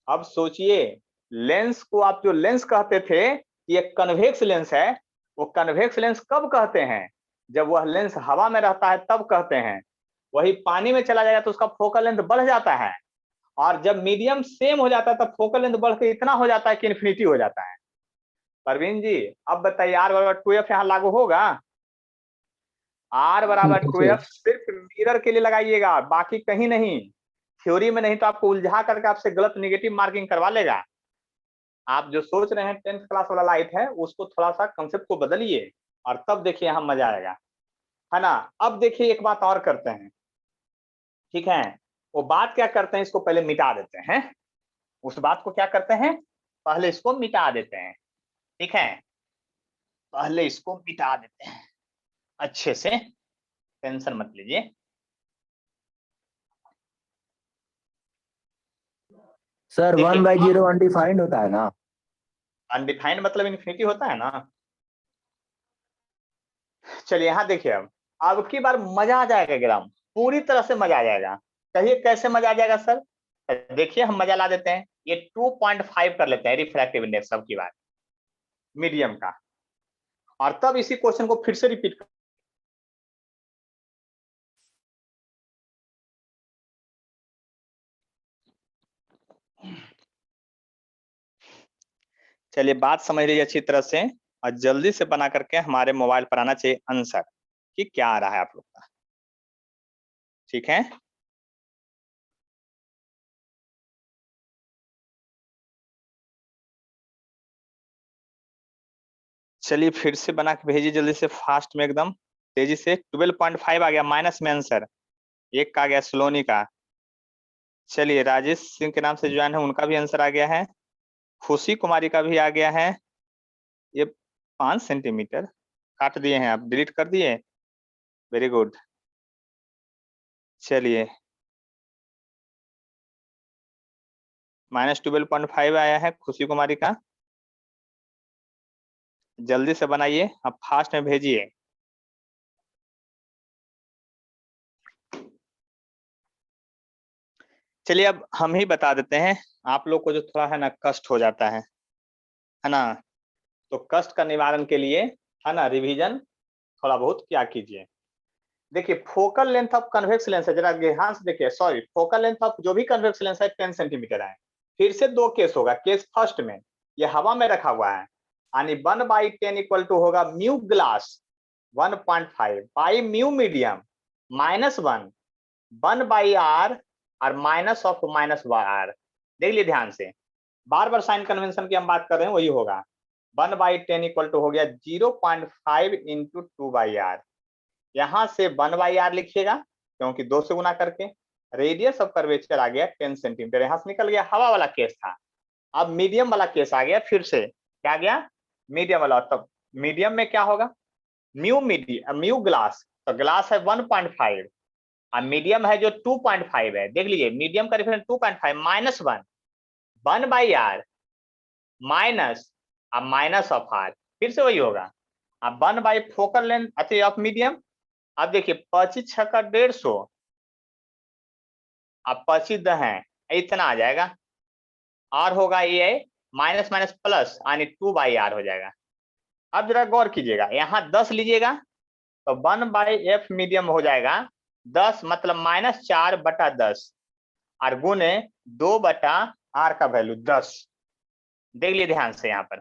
A: अब सोचिए, लेंस को आप जो लेंस कहते थे ये कन्वेक्स लेंस है, वो कन्वेक्स लेंस कब कहते हैं, जब वह लेंस हवा में रहता है तब कहते हैं। वही पानी में चला जाएगा तो उसका फोकल लेंथ बढ़ जाता है, और जब मीडियम सेम हो जाता है तब फोकल लेंथ बढ़ के इतना हो जाता है कि इन्फिनिटी हो जाता है। परवीन जी अब बताइए, R बराबर 2F यहाँ लागू होगा? R बराबर 2F सिर्फ मिरर के लिए लगाइएगा, बाकी कहीं नहीं, थ्योरी में नहीं तो आपको उलझा करके आपसे गलत नेगेटिव मार्किंग करवा लेगा। आप जो सोच रहे हैं 10th क्लास वाला लाइट है, उसको थोड़ा सा कंसेप्ट को बदलिए और तब देखिए यहाँ मजा आएगा, है ना। अब देखिए एक बात और करते हैं, ठीक है। वो बात क्या करते हैं, इसको पहले मिटा देते हैं। उस बात को क्या करते हैं, पहले इसको मिटा देते हैं, ठीक है। पहले इसको मिटा देते हैं अच्छे से, टेंशन मत लीजिए।
G: सर
A: देखिए
G: 1/0 अनडिफाइंड होता है ना?
A: अनडिफाइंड मतलब इन्फिनिटी होता है ना। चलिए यहाँ देखिए, अब की बार मजा आ जाएगा एकदम, पूरी तरह से मजा आ जाएगा। कहिए कैसे मजा आ जाएगा सर? देखिए हम मजा ला देते हैं, ये 2.5 कर लेते हैं रिफ्रैक्टिव इंडेक्स अब की बार मीडियम का, और तब इसी क्वेश्चन को फिर से रिपीट। चलिए बात समझ लीजिए अच्छी तरह से, और जल्दी से बना करके हमारे मोबाइल पर आना चाहिए आंसर कि क्या आ रहा है आप लोग का, ठीक है। चलिए फिर से बना के भेजिए जल्दी से, फास्ट में एकदम तेजी से। 12.5 आ गया माइनस में आंसर, एक का आ गया सलोनी का। चलिए राजेश सिंह के नाम से ज्वाइन है, उनका भी आंसर आ गया है, खुशी कुमारी का भी आ गया है। ये 5 सेंटीमीटर काट दिए हैं आप, डिलीट कर दिए, वेरी गुड। चलिए -12.5 आया है खुशी कुमारी का। जल्दी से बनाइए, अब फास्ट में भेजिए। चलिए अब हम ही बता देते हैं, आप लोग को जो थोड़ा है ना कष्ट हो जाता है ना, तो कष्ट का निवारण के लिए है ना रिवीजन थोड़ा बहुत क्या कीजिए। देखिए focal length of convex lens है, जरा ध्यान से देखिए, सॉरी फोकल लेंथ ऑफ जो भी कन्वेक्स लेंस है 10 सेंटीमीटर है। फिर से दो केस होगा, केस फर्स्ट में ये हवा में रखा हुआ है, यानी 1/10 इक्वल टू होगा mu glass 1.5 by mu medium -1 1/r और -r। देख लिए ध्यान से, बार बार साइन कन्वेंशन की हम बात कर रहे हैं, वही होगा 1/10 इक्वल टू हो गया 0.5 इंटू 2/r। यहां से 1/r लिखिएगा क्योंकि 2 से गुना करके, रेडियस ऑफ कर्वेचर आ गया 10 सेंटीमीटर। यहां से निकल गया हवा वाला केस था, अब मीडियम वाला केस आ गया, फिर से क्या गया मीडियम वाला। तब मीडियम में क्या होगा, म्यू ग्लास, तो ग्लास है 1.5 और मीडियम है जो 2.5 है। देख लीजिए मीडियम का reference 2.5 -1 1/r minus of r, फिर से वही होगा। अब 1 बाई फोकल लेंथ अच्छा ऑफ मीडियम। अब देखिए 25 6 का 150, अब 25 है इतना आ जाएगा, r होगा ये माइनस माइनस प्लस यानी 2/r हो जाएगा। अब जरा गौर कीजिएगा, यहाँ 10 लीजिएगा तो 1/f मीडियम हो जाएगा 10, मतलब -4/10 और गुने 2/r का वैल्यू 10। देख लिए ध्यान से यहाँ पर,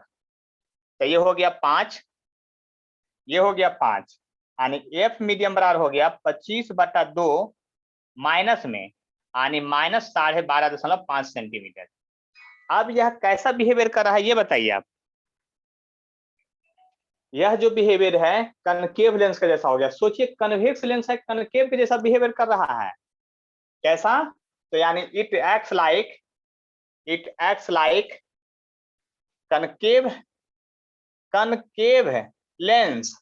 A: तो ये हो गया 5, ये हो गया 5, यानी f मीडियम बराबर हो गया 25/2 माइनस में यानी -12.5 सेंटीमीटर। अब यह कैसा बिहेवियर कर रहा है ये बताइए आप। यह जो बिहेवियर है कनकेव लेंस का जैसा हो गया। सोचिए कन्वेक्स लेंस है, कनकेव के जैसा बिहेवियर कर रहा है। कैसा, तो यानी it acts like concave lens,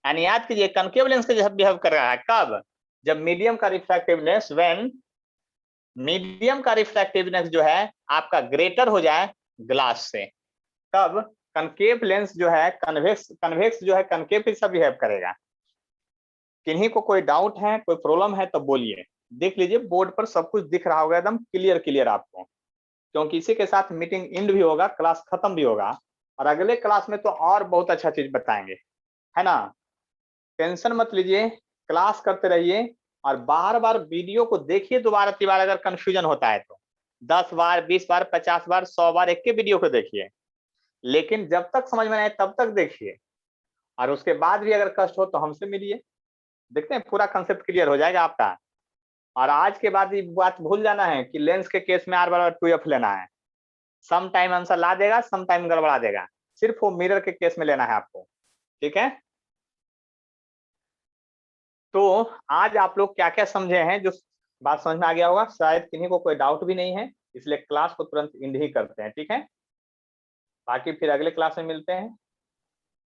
A: यानी याद कीजिए कनकेव लेंस के जैसा बिहेव कर रहा है। कब, जब मीडियम का रिफ्रैक्टिवनेस मीडियम का रिफ्रैक्टिवनेस जो है आपका ग्रेटर हो जाए ग्लास से, तब कनकेव लेंस जो है कन्वेक्स जो है कनकेव के साथ बिहेव करेगा। किन्हीं को कोई डाउट है, कोई प्रॉब्लम है तो बोलिए। देख लीजिए बोर्ड पर सब कुछ दिख रहा होगा एकदम क्लियर आपको, क्योंकि इसी के साथ मीटिंग एंड भी होगा, क्लास खत्म भी होगा और अगले क्लास में तो और बहुत अच्छा चीज बताएंगे, है ना। टेंशन मत लीजिए, क्लास करते रहिए और बार बार वीडियो को देखिए दोबारा तीबार। अगर कंफ्यूजन होता है तो 10 बार 20 बार 50 बार 100 बार एक के वीडियो को देखिए, लेकिन जब तक समझ में आए तब तक देखिए और उसके बाद भी अगर कष्ट हो तो हमसे मिलिए, देखते हैं पूरा कंसेप्ट क्लियर हो जाएगा आपका। और आज के बाद ये बात भूल जाना है कि लेंस के केस में r/2f लेना है। सम टाइम आंसर ला देगा, सम टाइम गड़बड़ा देगा, सिर्फ वो मिरर के केस में लेना है आपको, ठीक है। तो आज आप लोग क्या क्या समझे हैं, जो बात समझ में आ गया होगा। शायद किन्हीं को कोई डाउट भी नहीं है, इसलिए क्लास को तुरंत एंड ही करते हैं, ठीक है। बाकी फिर अगले क्लास में मिलते हैं।